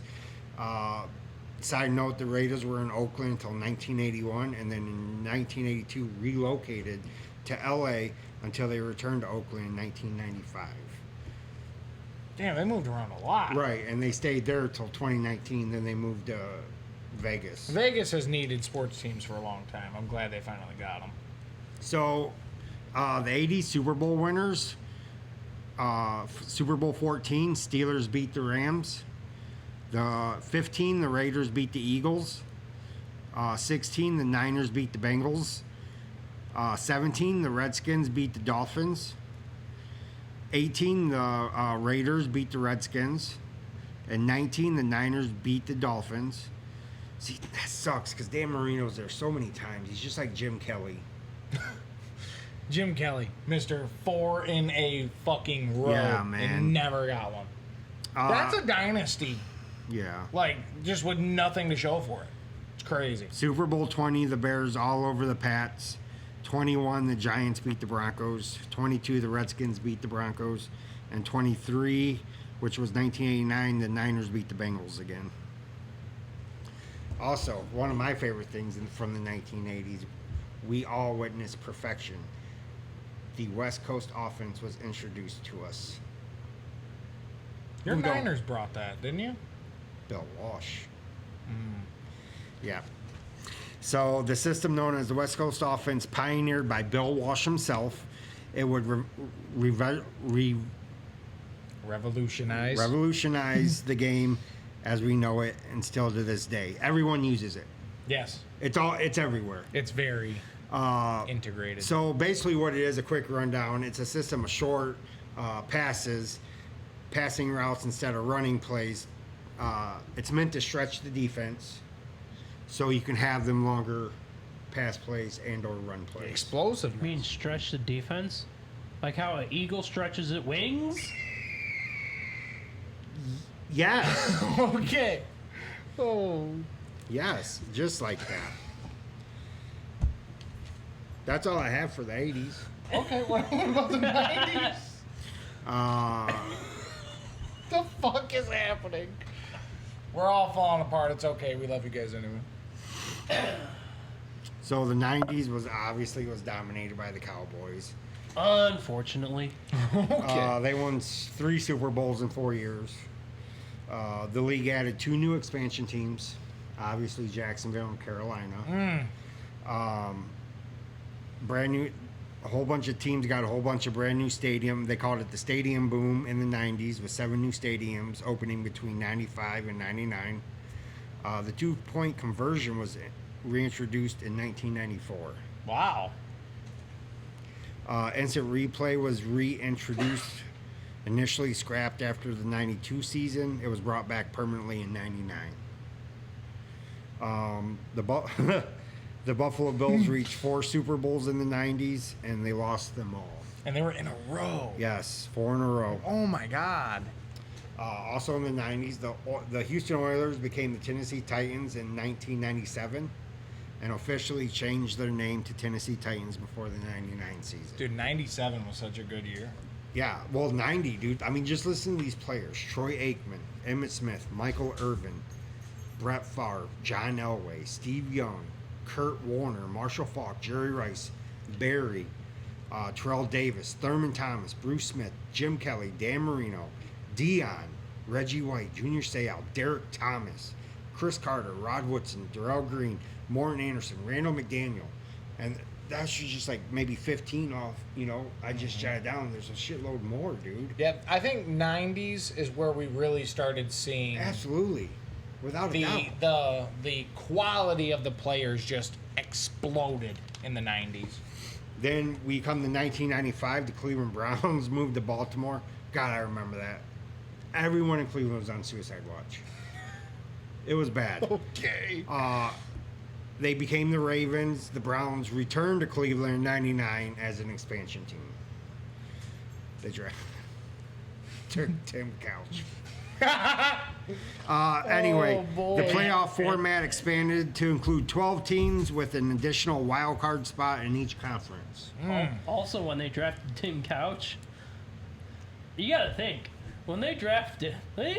Side note, the Raiders were in Oakland until 1981, and then in 1982 relocated to LA until they returned to Oakland in 1995. Damn, they moved around a lot. Right, and they stayed there until 2019. Then they moved to Vegas. Vegas has needed sports teams for a long time. I'm glad they finally got them. So, the 80 Super Bowl winners, Super Bowl 14, Steelers beat the Rams. The 15, the Raiders beat the Eagles. 16, the Niners beat the Bengals. 17, the Redskins beat the Dolphins. 18, the Raiders beat the Redskins. And 19, the Niners beat the Dolphins. See, that sucks because Dan Marino's there so many times. He's just like Jim Kelly. Jim Kelly, Mr. 4 in a fucking row. Yeah, man. And never got one. That's a dynasty. Yeah. Like, just with nothing to show for it. It's crazy. Super Bowl 20, the Bears all over the Pats. 21, the Giants beat the Broncos. 22, the Redskins beat the Broncos. And 23, which was 1989, the Niners beat the Bengals again. Also, one of my favorite things from the 1980s, we all witnessed perfection. The West Coast offense was introduced to us. Your Who don't? Niners brought that, didn't you? Bill Walsh. Yeah. So the system known as the West Coast offense, pioneered by Bill Walsh himself, it would revolutionize the game as we know it, and still to this day, everyone uses it. Yes. It's everywhere. It's very integrated. So basically, what it is, a quick rundown. It's a system of short passes, passing routes instead of running plays. It's meant to stretch the defense, so you can have them longer pass plays and or run plays. Explosive. You mean stretch the defense? Like how an eagle stretches its wings? Yes, Okay. Oh. yes, just like that. That's all I have for the 80s. Okay, what about the 90s? The fuck is happening? We're all falling apart. It's okay. We love you guys anyway. So the 90s was dominated by the Cowboys. Unfortunately. They won 3 Super Bowls in 4 years. The league added 2 new expansion teams, obviously Jacksonville and Carolina. Brand new, a whole bunch of teams got a whole bunch of brand new stadium. They called it the Stadium Boom in the 90s, with 7 new stadiums opening between 95 and 99. The 2-point conversion was reintroduced in 1994. Wow. Instant replay was reintroduced, initially scrapped after the 92 season. It was brought back permanently in 99. The Buffalo Bills reached 4 Super Bowls in the 90s, and they lost them all. And they were in a row. Yes, 4 in a row. Oh my God. Also in the 90s, the Houston Oilers became the Tennessee Titans in 1997 and officially changed their name to Tennessee Titans before the 99 season. Dude, 97 was such a good year. Yeah, well, 90, dude. I mean, just listen to these players. Troy Aikman, Emmitt Smith, Michael Irvin, Brett Favre, John Elway, Steve Young, Kurt Warner, Marshall Faulk, Jerry Rice, Barry, Terrell Davis, Thurman Thomas, Bruce Smith, Jim Kelly, Dan Marino, Dion, Reggie White, Junior Seau, Derek Thomas, Chris Carter, Rod Woodson, Darrell Green, Morton Anderson, Randall McDaniel. And that's just like maybe 15 off, I just jotted down. There's a shitload more, dude. Yeah, I think 90s is where we really started seeing Absolutely. Without a doubt. the quality of the players just exploded in the 90s. Then we come to 1995. The Cleveland Browns moved to Baltimore. God, I remember that. Everyone in Cleveland was on suicide watch. It was bad. Okay. They became the Ravens. The Browns returned to Cleveland in 99 as an expansion team. They drafted Tim Couch. Anyway, boy. the playoff format expanded to include 12 teams with an additional wild card spot in each conference. Also, when they drafted Tim Couch, you gotta think. When they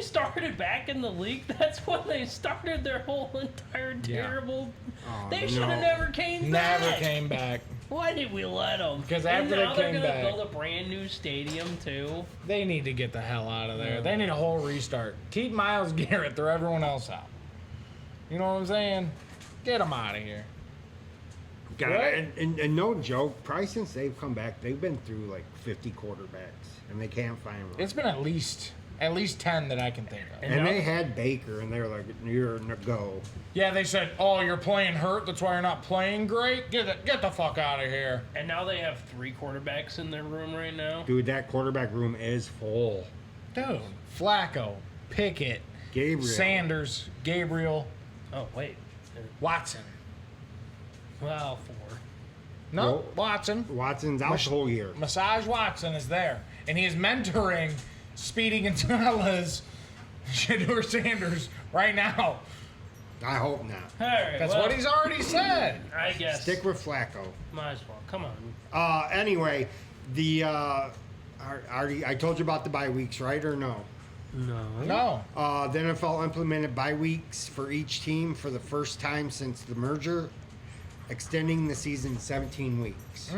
started back in the league, that's when they started their whole entire terrible. They should have never came back. Never came back. Why did we let them? Because and after they now they're came gonna back- build a brand new stadium too. They need to get the hell out of there. They need a whole restart. Keep Myles Garrett, throw everyone else out. You know what I'm saying? Get them out of here. God, Right? and no joke, probably since they've come back, they've been through like 50 quarterbacks, and they can't find one. It's been at least 10 that I can think of. And they had Baker, and they were like, "You're a go." Yeah, they said, "Oh, you're playing hurt. That's why you're not playing great. Get the fuck out of here." And now they have 3 quarterbacks in their room right now. Dude, that quarterback room is full. Dude, Flacco, Pickett, Gabriel. Sanders, Gabriel, Oh wait, Watson. well 4. No, Well- Watson. Watson's out the whole year. Massage Watson is there, and he is mentoring Speedy Gonzalez, Shedeur Sanders right now. I hope not. All right, That's well, what he's already said. I guess. Stick with Flacco. Might as well. Come on. Anyway, the I told you about the bye weeks, right or no? No. The NFL implemented bye weeks for each team for the first time since the merger, extending the season to 17 weeks.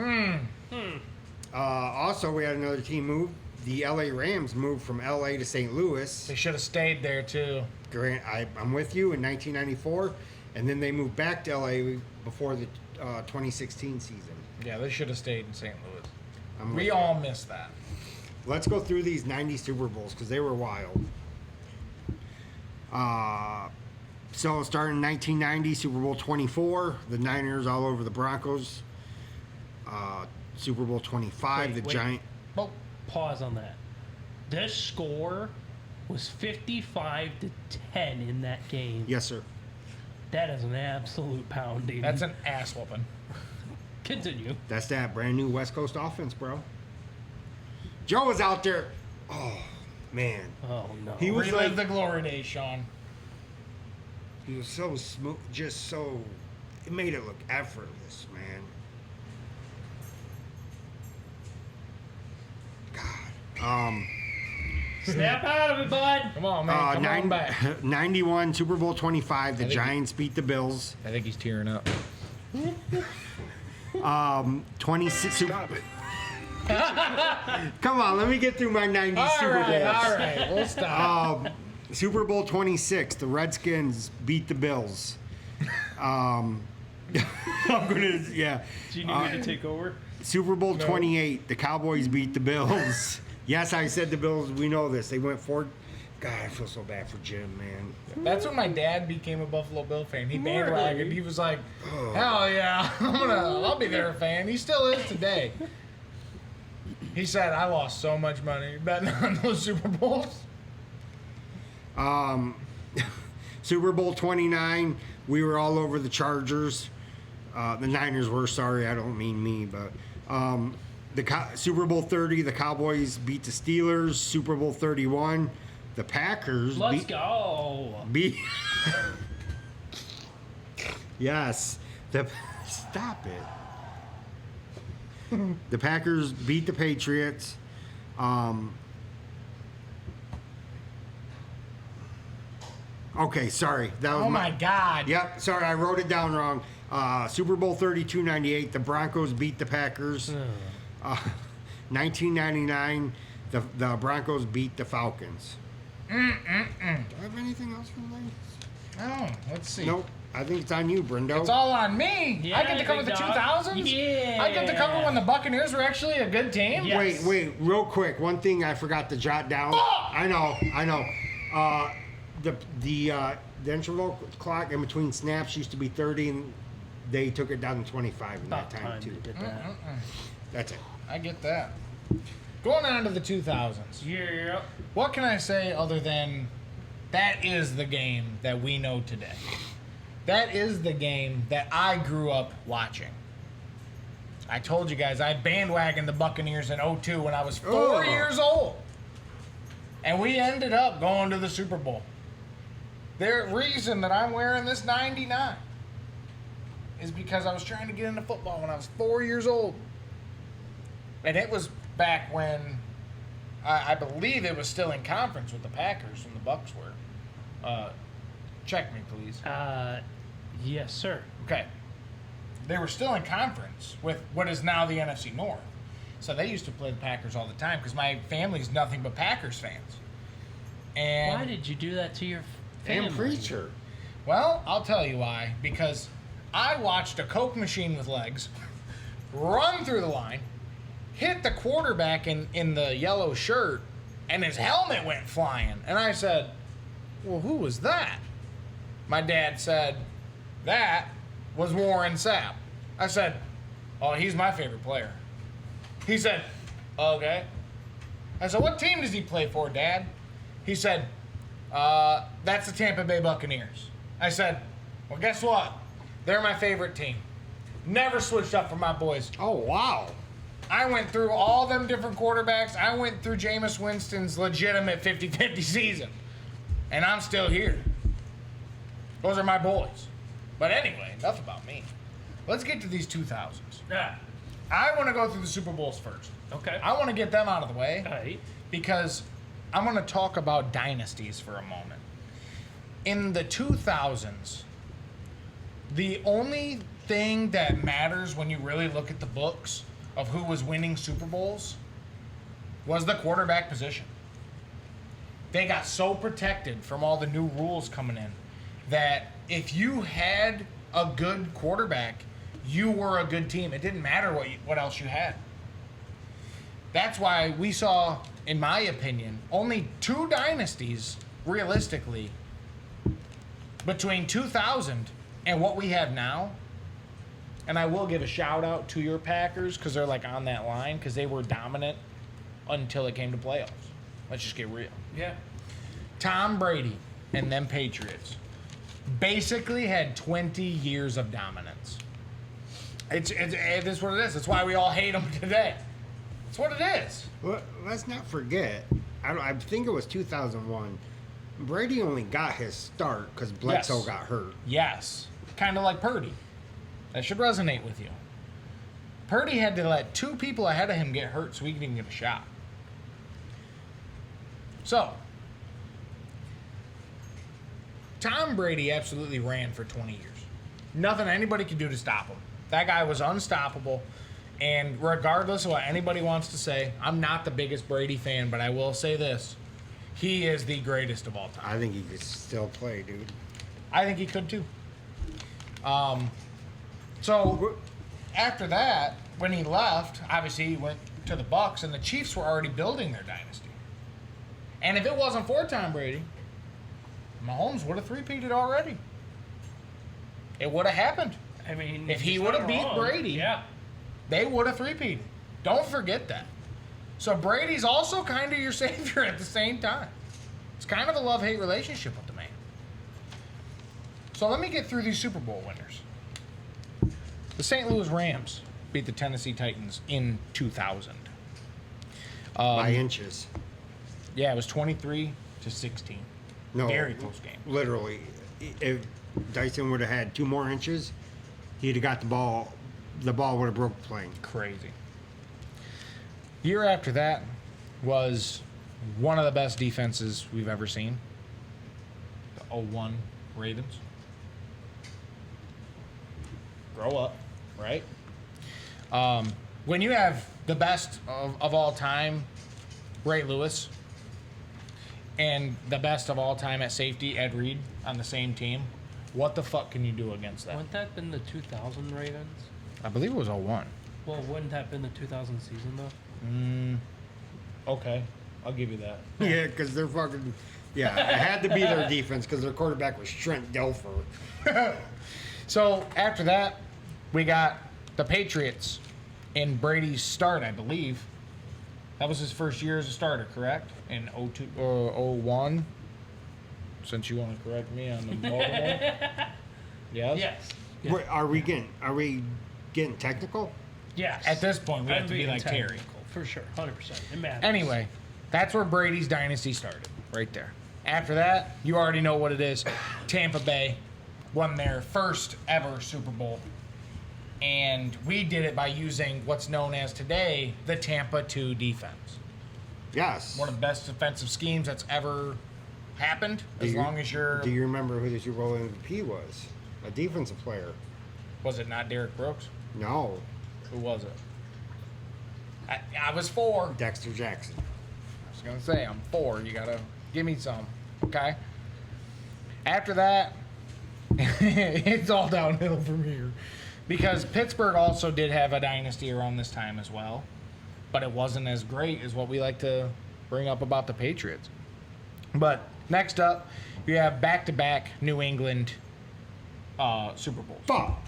Also, we had another team move. The LA Rams moved from LA to St. Louis. They should have stayed there too. Grant, I'm with you in 1994, and then they moved back to LA before the 2016 season. Yeah, they should have stayed in St. Louis. I'm with We you. all missed that. Let's go through these 90 Super Bowls because they were wild. So starting in 1990, Super Bowl 24, the Niners all over the Broncos. Super Bowl 25, Wait, the wait. Giant. Oh, Pause on that. This score was 55 to 10 in that game. Yes, sir. That is an absolute pounding. that's an ass whooping. Continue. That's that brand new West Coast offense, bro. Joe was out there. Oh, man. Oh no. He was Relive like, the glory days, Sean. he was so smooth, just so, it made it look effortless, man. God. Snap out of it, bud. Come on, man. Come on back. 91, Super Bowl 25, the think he- Giants beat the Bills. I think he's tearing up. 26 Super Stop it. Come on, let me get through my 90s All Super right, Bowls. all right. We'll stop. Super Bowl 26, the Redskins beat the Bills. I'm gonna, yeah. Do you need me to take over? Super Bowl 28, the Cowboys beat the Bills. Yes, I said the Bills. We know this. They went forward. God, I feel so bad for Jim, man. That's when my dad became a Buffalo Bill fan. He bandwagoned. He was like, "Hell yeah, I'll be their fan." He still is today. He said, "I lost so much money betting on those Super Bowls." Super Bowl 29, we were all over the Chargers. The Niners were, sorry, I don't mean me, but Super Bowl 30, the Cowboys beat the Steelers. Super Bowl 31, the Packers Let's go. beat yes, stop it. The Packers beat the Patriots. Okay, sorry. That was Oh my God. Yep, sorry, I wrote it down wrong. Super Bowl 32-98, the Broncos beat the Packers. 1999, the Broncos beat the Falcons. Do I have anything else from there? Oh, let's see. Nope. I think it's on you, Brendo. It's all on me. Yeah, I get to cover the big dog. 2000s. Yeah. I get to cover when the Buccaneers were actually a good team. Yeah. Wait, real quick. One thing I forgot to jot down. Oh! I know. The interval clock in between snaps used to be 30, and they took it down to 25 in About that time time too. they did that. That's it. I get that. Going on to the 2000s. Yeah. What can I say other than that is the game that we know today? That is the game that I grew up watching. I told you guys I bandwagoned the Buccaneers in 02 when I was 4 Oh. years old. And we ended up going to the Super Bowl. The reason that I'm wearing this 99 is because I was trying to get into football when I was 4 years old. And it was back when I believe it was still in conference with the Packers and the Bucks were. Check me, please. Yes, sir. Okay. They were still in conference with what is now the NFC North. So they used to play the Packers all the time because my family's nothing but Packers fans. And Why did you do that to your family? And preacher. Well, I'll tell you why. Because I watched a Coke machine with legs run through the line, hit the quarterback in the yellow shirt, and his helmet went flying. And I said, well, who was that? My dad said, that was Warren Sapp. I said, oh, he's my favorite player. He said, okay. I said, what team does he play for, Dad? He said, that's the Tampa Bay Buccaneers. I said, well, guess what? They're my favorite team. Never switched up for my boys. Oh, wow. I went through all them different quarterbacks. I went through Jameis Winston's legitimate 50-50 season. And I'm still here. Those are my boys. But anyway, enough about me. Let's get to these 2000s. Yeah. I want to go through the Super Bowls first. Okay. I want to get them out of the way. All right. Because I'm going to talk about dynasties for a moment. In the 2000s, the only thing that matters when you really look at the books of who was winning Super Bowls was the quarterback position. They got so protected from all the new rules coming in that if you had a good quarterback, you were a good team. It didn't matter what else you had. That's why we saw, in my opinion, only 2 dynasties, realistically, between 2000 and what we have now. And I will give a shout out to your Packers because they're like on that line because they were dominant until it came to playoffs. Let's just get real. Yeah. Tom Brady and them Patriots basically had 20 years of dominance. It's what it is. That's why we all hate them today. It's what it is. Well, let's not forget, I think it was 2001. Brady only got his start because Bledsoe Yes. got hurt. Yes. Kind of like Purdy. That should resonate with you. Purdy had to let 2 people ahead of him get hurt so he could even get a shot. So, Tom Brady absolutely ran for 20 years. Nothing anybody could do to stop him. That guy was unstoppable. And regardless of what anybody wants to say, I'm not the biggest Brady fan, but I will say this. He is the greatest of all time. I think he could still play, dude. I think he could too. So after that, when he left, obviously he went to the Bucks, and the Chiefs were already building their dynasty. And if it wasn't for Tom Brady, Mahomes would have three-peated already. It would have happened. I mean, If he he's would have not beat wrong. Brady, Yeah. they would have three-peated. Don't forget that. So Brady's also kind of your savior at the same time. It's kind of a love-hate relationship with the man. So let me get through these Super Bowl winners. The St. Louis Rams beat the Tennessee Titans in 2000. By inches. Yeah, it was 23-16. No. Very close game. Literally. If Dyson would have had 2 more inches, he'd have got the ball. The ball would have broke the plane. Crazy. Year after that was one of the best defenses we've ever seen. The 01 Ravens. Grow up, right? When you have the best of all time, Ray Lewis, and the best of all time at safety, Ed Reed, on the same team, what the fuck can you do against that? Wouldn't that have been the 2000 Ravens? I believe it was 01. Well, wouldn't that have been the 2000 season, though? Okay, I'll give you that. Yeah, because they're fucking. Yeah, it had to be their defense because their quarterback was Trent Dilfer. So after that, we got the Patriots in Brady's start, I believe. That was his first year as a starter, correct? In 02 or 01. Since you want to correct me on the Baltimore. Yes. Yes. Wait, are we getting technical? Yes. At this point, we have I'm to be being like Terry. technical, for sure, 100%. It matters. Anyway, that's where Brady's dynasty started, right there. After that, you already know what it is. Tampa Bay won their first ever Super Bowl. And we did it by using what's known as today the Tampa 2 defense. Yes. One of the best defensive schemes that's ever happened, as long as you're... Do you remember who the Super Bowl MVP was? A defensive player. Was it not Derek Brooks? No. Who was it? I was 4. Dexter Jackson. I was gonna say I'm 4. You gotta give me some, okay? After that, It's all downhill from here. Because Pittsburgh also did have a dynasty around this time as well. But it wasn't as great as what we like to bring up about the Patriots. But next up, you have back-to-back New England Super Bowls. Fuck.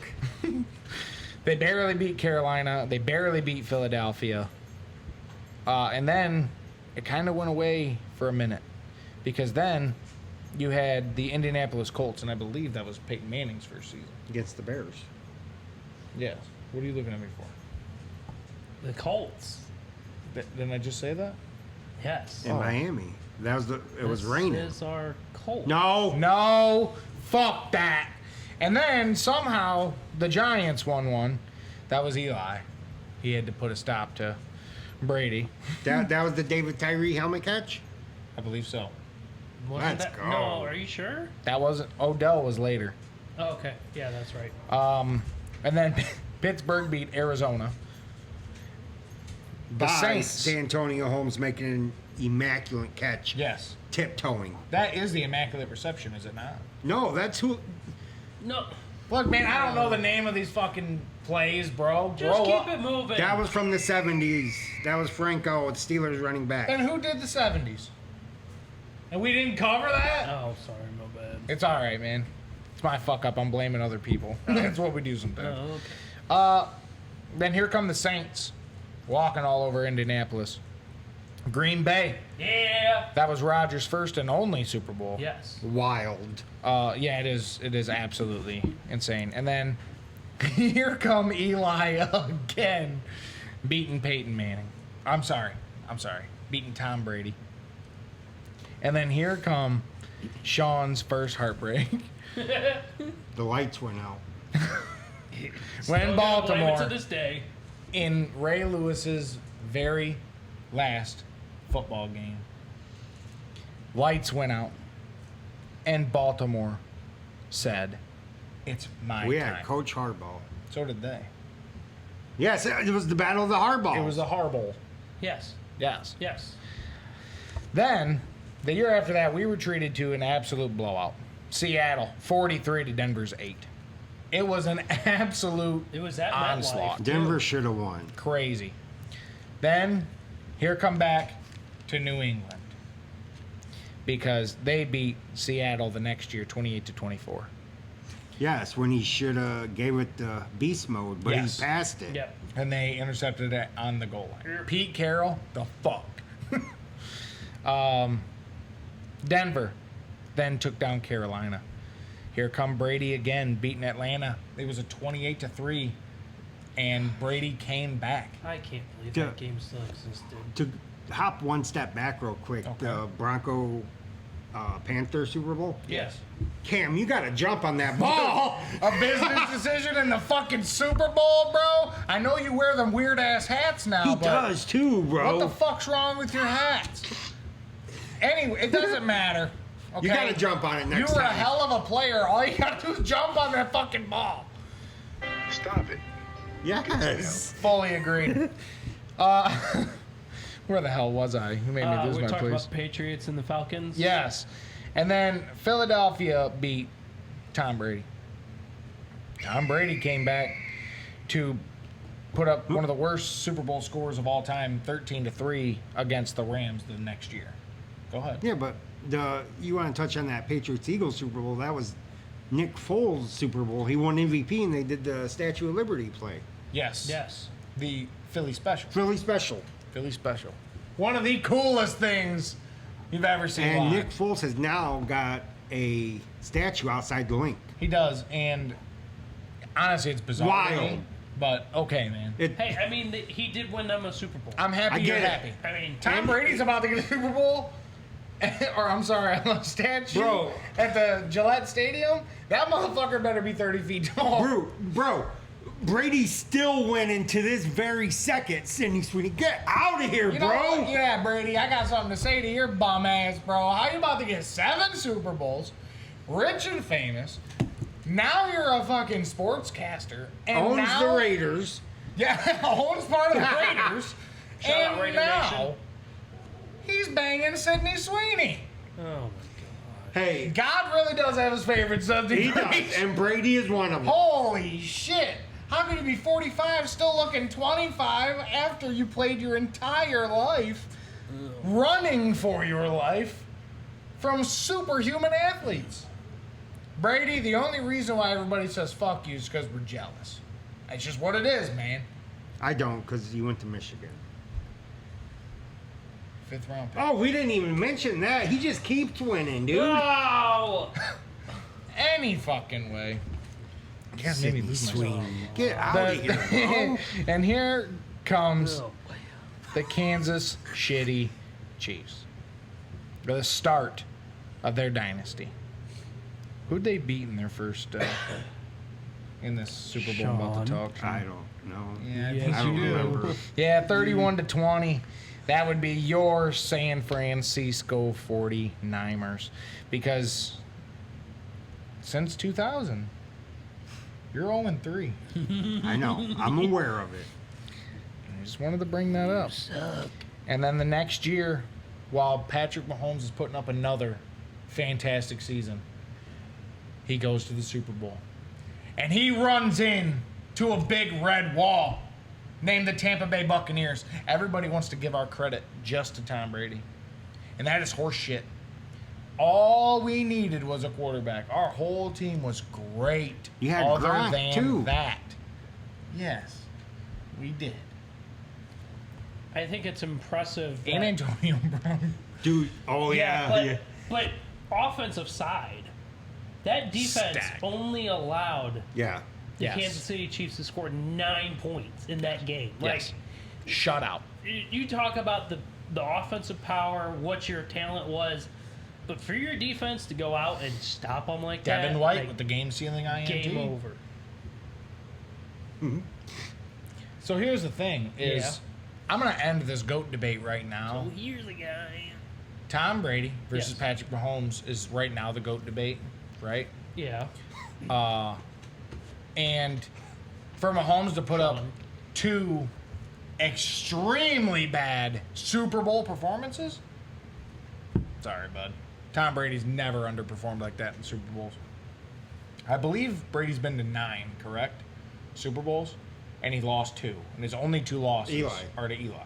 They barely beat Carolina. They barely beat Philadelphia. And then it kind of went away for a minute. Because then you had the Indianapolis Colts, and I believe that was Peyton Manning's first season. Against the Bears. Yes. What are you looking at me for? The Colts. Didn't I just say that? Yes. In Miami. That was it was raining. This is our Colts. No. Fuck that. And then somehow the Giants won one. That was Eli. He had to put a stop to Brady. That was the David Tyree helmet catch? I believe so. Wasn't Let's that, go. No, are you sure? That wasn't. Odell was later. Oh, okay. Yeah, that's right. And then Pittsburgh beat Arizona. The By Saints. D'Antonio Holmes making an immaculate catch. Yes. Tiptoeing. That is the Immaculate Reception, is it not? No, that's who. No, Look, man, I don't know the name of these fucking plays, bro. just Grow keep up. it moving. That was from the 70s. That was Franco, Steelers running back. And who did the 70s? And we didn't cover that? Oh, sorry, my bad. It's all right, man. It's my fuck up. I'm blaming other people. That's what we do sometimes. Oh, okay. Then here come the Saints, walking all over Indianapolis. Green Bay. Yeah. That was Rodgers' first and only Super Bowl. Yes. Wild. Yeah, it is. It is absolutely insane. And then here come Eli again, beating Peyton Manning. I'm sorry. Beating Tom Brady. And then here come Sean's first heartbreak. The lights went out. Still When gonna blame it Baltimore, to this day. in Ray Lewis's very last football game, lights went out, and Baltimore said, "It's my We time." had Coach Harbaugh. So did they. Yes, it was the Battle of the Harbaugh. It was a Harbaugh. Yes. Yes. Yes. Then, the year after that, we were treated to an absolute blowout. Seattle, 43 to Denver's 8. It was an absolute It was at onslaught. MetLife. Denver should have won. Crazy. Then, here come back to New England. Because they beat Seattle the next year, 28 to 24. Yes, when he should have gave it the beast mode, but Yes. he passed it. Yep. And they intercepted it on the goal line. Pete Carroll, the fuck. Denver then took down Carolina. Here come Brady again, beating Atlanta. It was a 28 to 3, and Brady came back. I can't believe Yeah. that game still existed. To hop one step back real quick, Okay. the Bronco Panther Super Bowl. Yes. Cam, you got to jump on that ball. A business decision in the fucking Super Bowl, bro? I know you wear them weird ass hats now, He but does too, bro. what the fuck's wrong with your hats? Anyway, it doesn't matter. Okay? You got to jump on it next You were time. a hell of a player. All you gotta do is jump on that fucking ball. Stop it. Yes. Fully agreed. Where the hell was I? You made me lose We're my talking place. about Patriots and the Falcons. Yes. And then Philadelphia beat Tom Brady. Tom Brady came back to put up one of the worst Super Bowl scores of all time, 13 to 3 against the Rams the next year. Go ahead. Yeah, but you want to touch on that Patriots-Eagles Super Bowl? That was Nick Foles' Super Bowl. He won MVP, and they did the Statue of Liberty play. Yes. Yes. The Philly Special. Philly special. Philly Special. One of the coolest things you've ever seen And live. Nick Foles has now got a statue outside the link. He does, and honestly, it's bizarre. to me, Wild. but okay, man. Hey, I mean, he did win them a Super Bowl. I'm happy I you're get it. happy. I mean, Tom Brady's about to get a Super Bowl, or I'm sorry, a statue Bro. at the Gillette Stadium. That motherfucker better be 30 feet tall. Bro, Brady still winning to this very second. Sidney Sweeney, get out of here, You know bro. what? Yeah, Brady, I got something to say to your bum ass, bro. How you about to get 7 Super Bowls, rich and famous? Now you're a fucking sportscaster, and Owns now, the Raiders. Yeah, owns part of the Raiders, Shout out and Raider now Nation. he's banging Sidney Sweeney. oh my Hey, God really does have his favorites, doesn't he? he does, and Brady is one of them. Holy shit! How can you be 45 still looking 25 after you played your entire life running for your life from superhuman athletes? Brady, the only reason why everybody says fuck you is because we're jealous. That's just what it is, man. I don't, because he went to Michigan. 5th round pick. Oh, we didn't even mention that. He just keeps winning, dude. Oh! Any fucking way. You guys made me lose myself. Get out of here, bro. And here comes Oh. the Kansas Shitty Chiefs. The start of their dynasty. Who'd they beat in their first in this Super Bowl I'm about to talk? I don't know. Yeah, I Yes, think I don't you do. remember. Yeah, 31-20. That would be your San Francisco 49ers. Because since 2000, you're 0-3. I know. I'm aware of it. I just wanted to bring that up. And then the next year, while Patrick Mahomes is putting up another fantastic season, he goes to the Super Bowl. And he runs in to a big red wall named the Tampa Bay Buccaneers. Everybody wants to give our credit just to Tom Brady. And that is horse shit. All we needed was a quarterback. Our whole team was great. You had other Gronk, than too. that. Yes, we did. I think it's impressive. And that- Antonio Brown. Dude, oh yeah. but offensive side, that defense Stacked. only allowed Yeah. the Yes. Kansas City Chiefs to score 9 points in that game. Yes. Shutout. You talk about the offensive power, what your talent was, but for your defense to go out and stop them like that, Devin White like, with the game-sealing INT. game over. So here's the thing: is Yeah. I'm gonna end this GOAT debate right now. So here's the guy. Tom Brady versus Yes. Patrick Mahomes is right now the GOAT debate, right? Yeah. And for Mahomes to put up two extremely bad Super Bowl performances, sorry, bud. Tom Brady's never underperformed like that in Super Bowls. I believe Brady's been to 9, correct? Super Bowls, and he lost 2, and his only 2 losses Eli. are to Eli.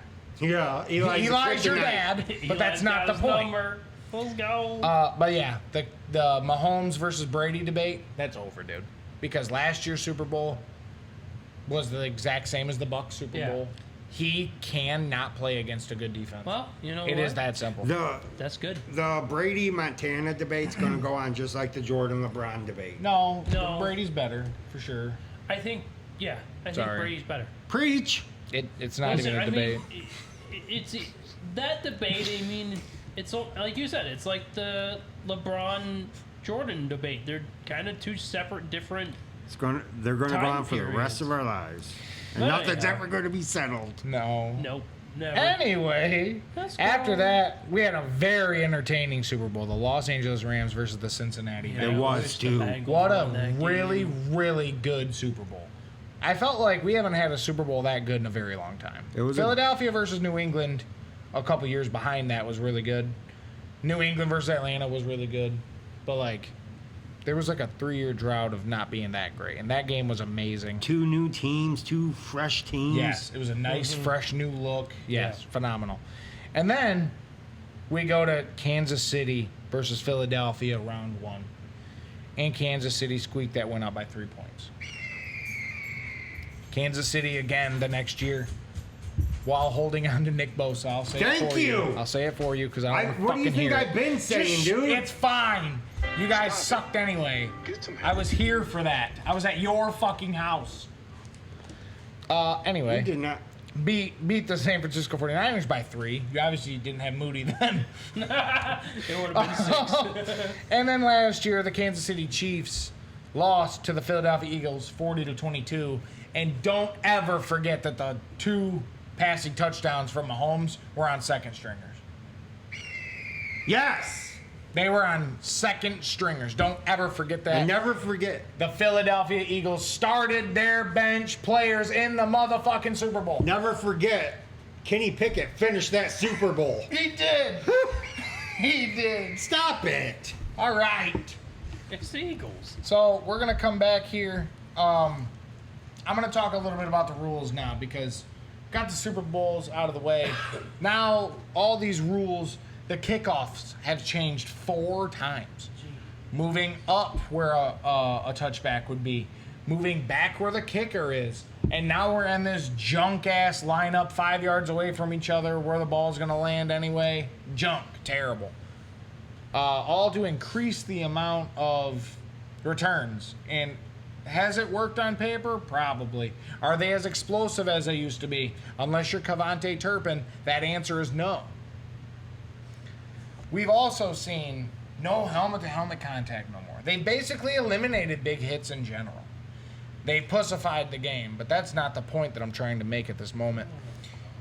Yeah. Eli's your dad, but that's not the Eli's got his point. number. Let's go. But yeah, the Mahomes versus Brady debate, that's over, dude. Because last year's Super Bowl was the exact same as the Bucs Super Yeah. Bowl. He cannot play against a good defense. Well, you know It what? is that simple. That's good. The Brady Montana debate's going to go on just like the Jordan LeBron debate. No, No. Brady's better for sure. I think, yeah, I think Sorry. Brady's better. Preach. It's not even a debate. It's that debate. I mean, it's like you said. It's like the LeBron Jordan debate. They're kind of two separate, different. They're going to go Time on for the rest periods. of our lives, and Oh, nothing's yeah. ever going to be settled. No. Nope, never. Anyway, Let's after go. that, we had a very entertaining Super Bowl. The Los Angeles Rams versus the Cincinnati Yeah, Bengals. It I was, wish the too. Bengals What a won that really, game. really good Super Bowl. I felt like we haven't had a Super Bowl that good in a very long time. It was Philadelphia versus New England, a couple years behind that, was really good. New England versus Atlanta was really good. But, like, there was like a 3-year drought of not being that great. And that game was amazing. 2 new teams, 2 fresh teams. Yes, it was a nice, fresh new look. Yes, Yeah. phenomenal. And then we go to Kansas City versus Philadelphia, round 1. And Kansas City squeaked that one out by 3 points. Kansas City again the next year, while holding on to Nick Bosa. I'll say it Thank for you. you. I'll say it for you because I don't want to What do fucking you think hear I've been saying, Just- dude? It's fine. You guys sucked anyway. Get some I was here for that. I was at your fucking house. Anyway. You did not. Beat the San Francisco 49ers by 3. You obviously didn't have Moody then. It would have been 6. And then last year, the Kansas City Chiefs lost to the Philadelphia Eagles 40-22. And don't ever forget that the 2 passing touchdowns from Mahomes were on second stringers. Yes. They were on second stringers. Don't ever forget that. And never forget. The Philadelphia Eagles started their bench players in the motherfucking Super Bowl. Never forget. Kenny Pickett finished that Super Bowl. He did. He did. Stop it. All right. It's the Eagles. So we're gonna come back here. I'm gonna talk a little bit about the rules now because got the Super Bowls out of the way. Now all these rules, the kickoffs have changed 4 times. Moving up where a touchback would be, moving back where the kicker is, and now we're in this junk ass lineup 5 yards away from each other where the ball's gonna land anyway. Junk, terrible. All to increase the amount of returns. And has it worked on paper? Probably. Are they as explosive as they used to be? Unless you're Cavante Turpin, that answer is no. We've also seen no helmet-to-helmet contact no more. They basically eliminated big hits in general. They pussified the game, but that's not the point that I'm trying to make at this moment.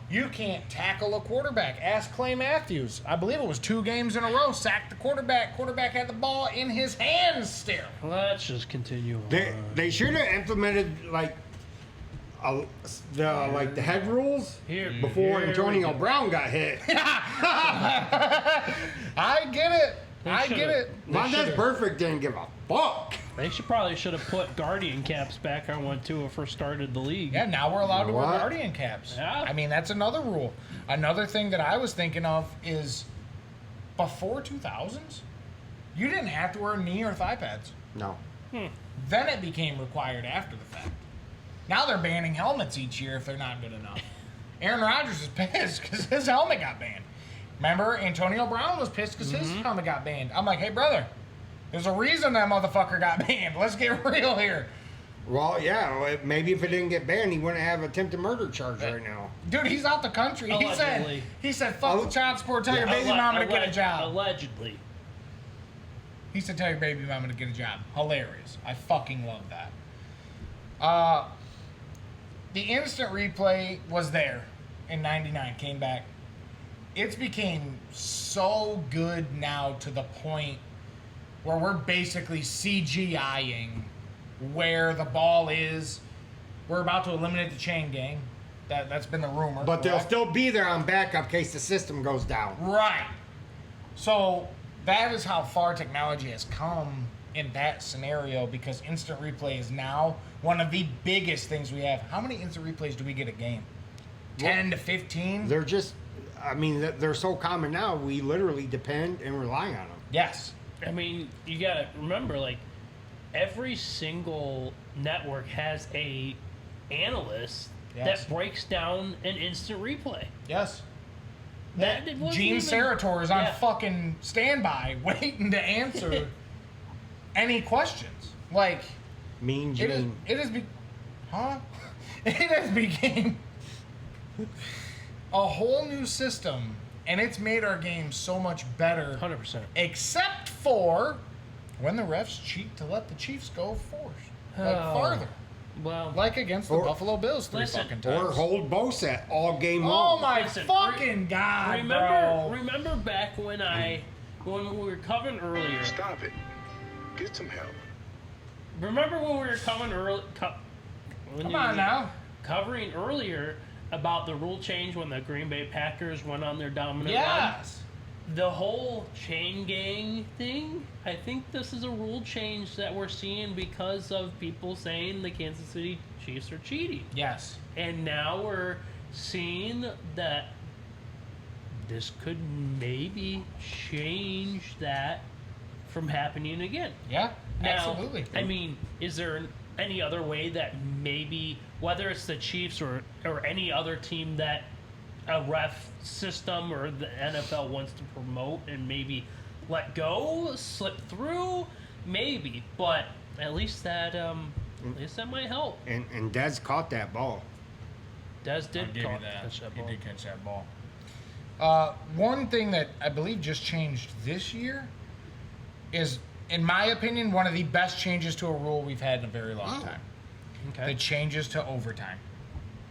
You can't tackle a quarterback. Ask Clay Matthews. I believe it was 2 games in a row. Sacked the quarterback. Quarterback had the ball in his hands still. Let's just continue on. They should have implemented like the head rules Here- before here we Antonio go. Brown got hit. I get it. I should've- get it. Montez Perfect didn't give a fuck. They probably should have put Guardian caps back on when Tua first started the league. Yeah, now we're allowed to wear What? Guardian caps. Yeah. I mean, that's another rule. Another thing that I was thinking of is before 2000s, you didn't have to wear knee or thigh pads. No. Then it became required after the fact. Now they're banning helmets each year if they're not good enough. Aaron Rodgers is pissed because his helmet got banned. Remember, Antonio Brown was pissed because his helmet got banned. I'm like, hey, brother, there's a reason that motherfucker got banned. Let's get real here. Well, yeah. Maybe if it didn't get banned, he wouldn't have attempted murder charge right now. Dude, he's out the country. Allegedly. He said, fuck the child support, tell your baby mama to get a job. Allegedly. He said, tell your baby mama to get a job. Hilarious. I fucking love that. The instant replay was there in 99, came back. It's became so good now to the point where we're basically CGIing where the ball is. We're about to eliminate the chain gang. That's been the rumor. But they'll correct? still be there on backup in case the system goes down. Right. So that is how far technology has come in that scenario because instant replay is now one of the biggest things we have. How many instant replays do we get a game? 10 to 15? They're just, they're so common now, we literally depend and rely on them. Yes. I mean, you gotta remember, like, every single network has a analyst Yes. that breaks down an instant replay. Yes. That it wasn't Gene even- Sarator is on Yeah. fucking standby waiting to answer any questions. Like, Mean Gene. it has became a whole new system, and it's made our game so much better. 100%. Except for when the refs cheat to let the Chiefs go farther, Well, like against the Or- Buffalo Bills 3 Listen, fucking Or times. hold Bosa all game Oh long. my Listen, fucking god, bro! remember back when we were covering earlier. Stop it. Get some help. Remember when we were covering Come on now. covering earlier about the rule change when the Green Bay Packers went on their dominant run? Yes. The whole chain gang thing, I think this is a rule change that we're seeing because of people saying the Kansas City Chiefs are cheating. Yes. And now we're seeing that this could maybe change that from happening again. Yeah. Now, Absolutely. I mean, is there any other way that maybe, whether it's the Chiefs or any other team that a ref system or the NFL wants to promote and maybe let go, slip through, maybe, but at least that might help. And Dez caught that ball. Dez did I'll give you that. catch that He ball. did catch that ball. One thing that I believe just changed this year is, in my opinion, one of the best changes to a rule we've had in a very long time. Okay. The changes to overtime.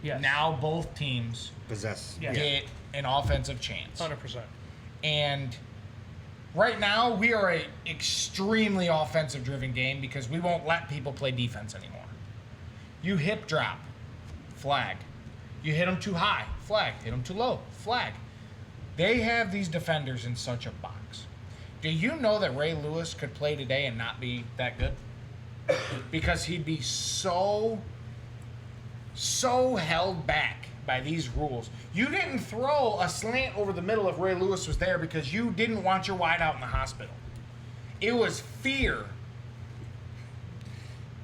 Yes. Now both teams Possess. Yeah. get an offensive chance. 100%. And right now we are a extremely offensive driven game because we won't let people play defense anymore. You hip drop, flag. You hit them too high, flag. Hit them too low, flag. They have these defenders in such a box. Do you know that Ray Lewis could play today and not be that good? Because he'd be so held back by these rules. You didn't throw a slant over the middle if Ray Lewis was there because you didn't want your wide out in the hospital. It was fear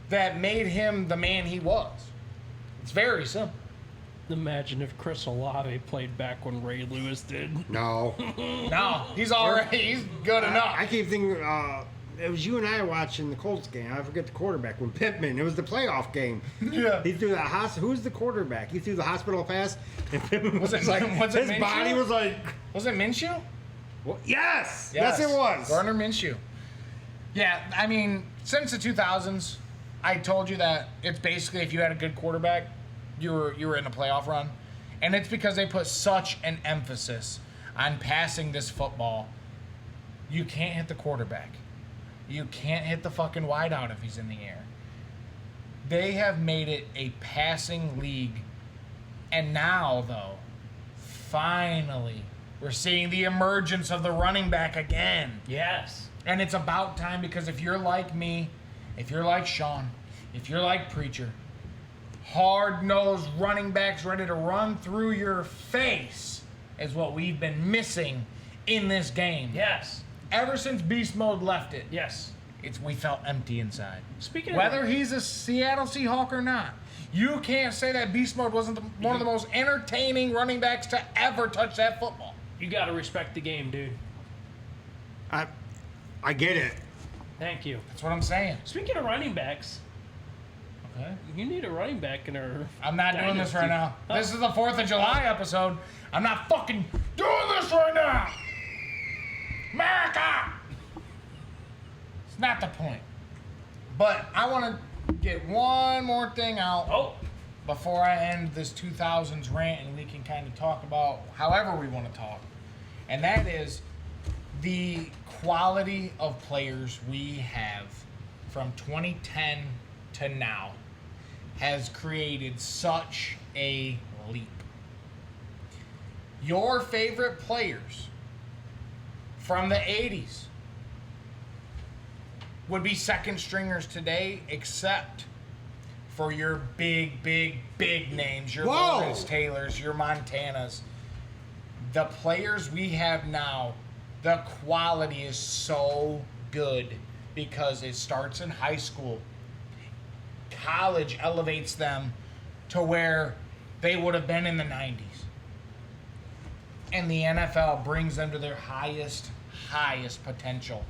that made him the man he was. It's very simple. Imagine if Chris Olave played back when Ray Lewis did. No. No, he's good enough. I keep thinking, it was you and I watching the Colts game. I forget the quarterback when Pittman. It was the playoff game. Yeah. He threw that who's the quarterback? He threw the hospital pass, and Pittman was it- like, was it his Minshew? body was like, Was it Minshew? well, yes, it was. Gardner Minshew. Yeah, I mean, since the 2000s, I told you that it's basically if you had a good quarterback, you were in a playoff run. And it's because they put such an emphasis on passing this football. You can't hit the quarterback. You can't hit the fucking wideout if he's in the air. They have made it a passing league. And now, though, finally, we're seeing the emergence of the running back again. Yes. And it's about time because if you're like me, if you're like Sean, if you're like Preacher, hard-nosed running backs ready to run through your face is what we've been missing in this game. Yes. Ever since Beast Mode left it, Yes. we felt empty inside. Speaking of Whether he's a Seattle Seahawk or not, you can't say that Beast Mode wasn't one of the most entertaining running backs to ever touch that football. you got to respect the game, dude. I get it. Thank you. That's what I'm saying. Speaking of running backs, Okay. you need a running back in our. I'm not doing this right now. Oh. This is the 4th of July episode. I'm not fucking doing this right now. America! It's not the point. But I want to get one more thing out Oh, before I end this 2000s rant and we can kind of talk about however we want to talk. And that is the quality of players we have from 2010 to now has created such a leap. Your favorite players from the 80s would be second stringers today, except for your big names, your Whoa! Lawrence Taylors, your Montanas. The players we have now, the quality is so good because it starts in high school. College elevates them to where they would have been in the 90s. And the NFL brings them to their highest potential.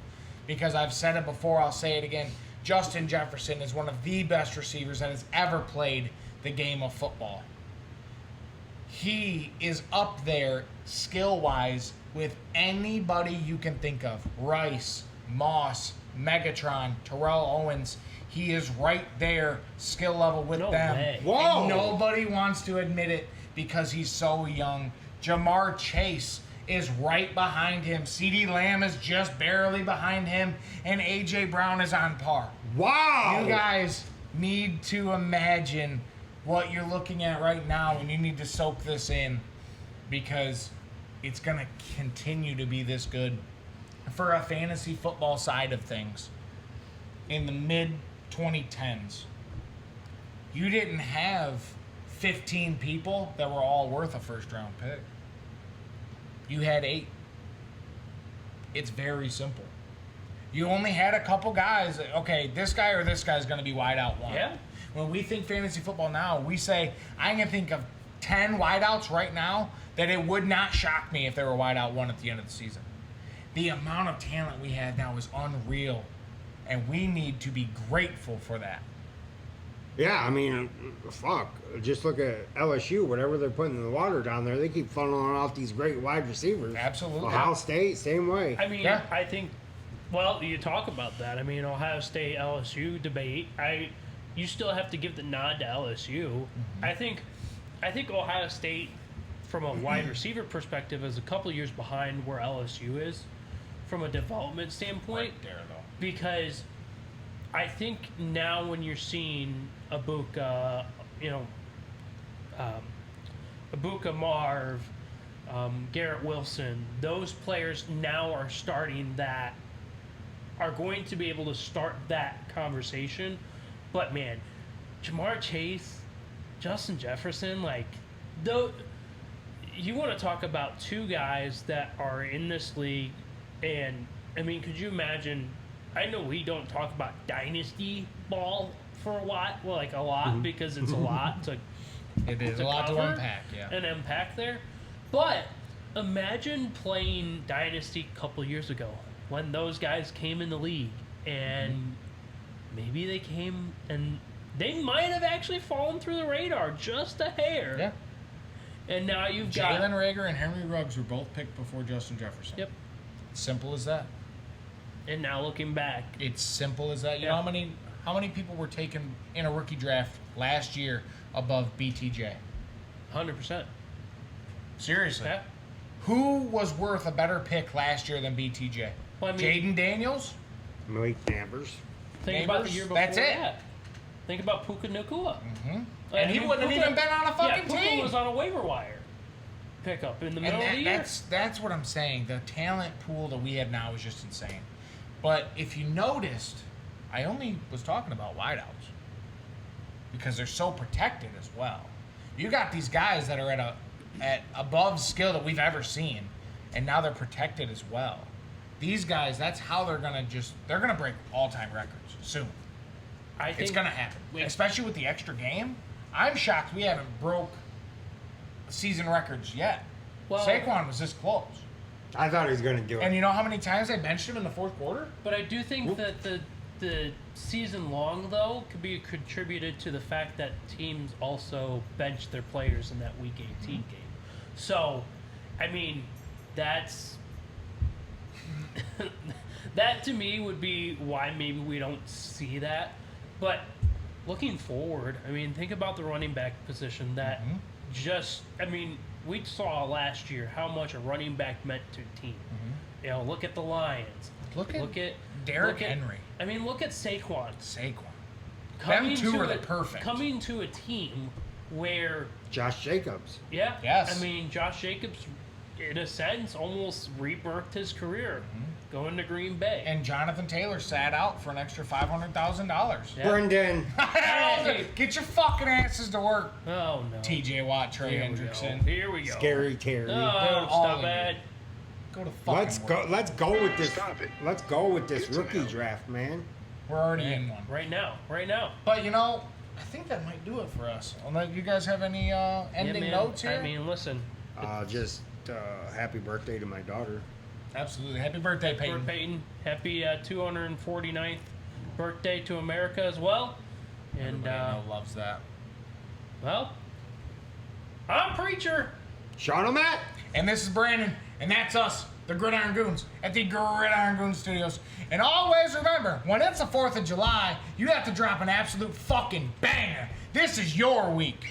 Because I've said it before, I'll say it again. Justin Jefferson is one of the best receivers that has ever played the game of football. He is up there skill-wise with anybody you can think of. Rice, Moss, Megatron, Terrell Owens. He is right there, skill level with No them. way. Whoa! And nobody wants to admit it because he's so young. Jamar Chase is right behind him. CeeDee Lamb is just barely behind him. And A.J. Brown is on par. Wow. You guys need to imagine what you're looking at right now, and you need to soak this in because it's going to continue to be this good. For a fantasy football side of things, in the mid-2010s, you didn't have 15 people that were all worth a first-round pick. You had 8. It's very simple. You only had a couple guys. Okay, this guy or this guy is going to be wide out one. Yeah. When we think fantasy football now, we say, I can think of 10 wideouts right now that it would not shock me if they were wide out one at the end of the season. The amount of talent we have now is unreal, and we need to be grateful for that. Yeah, I mean, fuck. Just look at LSU. Whatever they're putting in the water down there, they keep funneling off these great wide receivers. Absolutely. Ohio State, same way. I mean, Yeah. I think. Well, you talk about that. I mean, Ohio State LSU debate. You still have to give the nod to LSU. Mm-hmm. I think Ohio State, from a wide receiver perspective, is a couple years behind where LSU is, from a development standpoint. Right there, though. Because I think now when you're seeing Ibuka, Ibuka, Marv, Garrett Wilson, those players now are starting that are going to be able to start that conversation. But man, Jamar Chase, Justin Jefferson, like, though, you want to talk about two guys that are in this league, and I mean, could you imagine? I know we don't talk about dynasty ball for a lot, well, like a lot, because it's a lot to It is to a lot to cover unpack, yeah. and unpack there. But imagine playing Dynasty a couple years ago when those guys came in the league, and maybe they came and they might have actually fallen through the radar just a hair. Yeah. And now you've got Jalen Reagor and Henry Ruggs were both picked before Justin Jefferson. Yep. Simple as that. And now looking back, It's simple as that. You Yeah. know how many people were taken in a rookie draft last year above BTJ? 100%. Seriously. Yeah. Who was worth a better pick last year than BTJ? Well, I mean- Jaden Daniels? Malik Nabers. Think about the Neighbors, year before that's it. that. Think about Puka Nacua. And he wouldn't have even been on a fucking Puka team. was on a waiver wire pickup in the middle of the year. That's what I'm saying. The talent pool that we have now is just insane. But if you noticed, I only was talking about wideouts because they're so protected as well. You got these guys that are at above skill that we've ever seen, and now they're protected as well. These guys, that's how they're gonna break all-time records soon. I think It's gonna happen, we- especially with the extra game. I'm shocked we haven't broke season records yet. Well- Saquon was this close. I thought he was going to do it. And you know how many times they benched him in the fourth quarter? But I do think that the season long though could be contributed to the fact that teams also bench their players in that Week 18 game. So, I mean, that's that to me would be why maybe we don't see that. But looking forward, I mean, think about the running back position that we saw last year how much a running back meant to a team. You know, look at the Lions. Look at Derrick Henry. I mean, look at Saquon. Them two are the perfect. Coming to a team where, Josh Jacobs. yeah, Yes. I mean, Josh Jacobs, in a sense, almost rebirthed his career going to Green Bay. And Jonathan Taylor sat out for an extra $500,000. Yeah. Brendan. Hey. Get your fucking asses to work. Oh, no. TJ Watt, Trey Here we go. Hendrickson. Here we go. Scary Terry. Oh, all stop of you. it. Go to fucking Let's work. go. Let's go with this. Stop it. Let's go with this Get some rookie help. draft, man. We're already in one. Right now. But you know, I think that might do it for us. Unless you guys have any ending man. notes here? I mean, listen. Just happy birthday to my daughter. Absolutely. Happy birthday, Peyton. Peyton, happy 249th birthday to America as well. And, Everybody I know loves that. well, I'm Preacher. Sean O'Matt. And this is Brandon, and that's us, the Gridiron Goons, at the Gridiron Goons Studios. And always remember, when it's the 4th of July, you have to drop an absolute fucking banger. This is your week.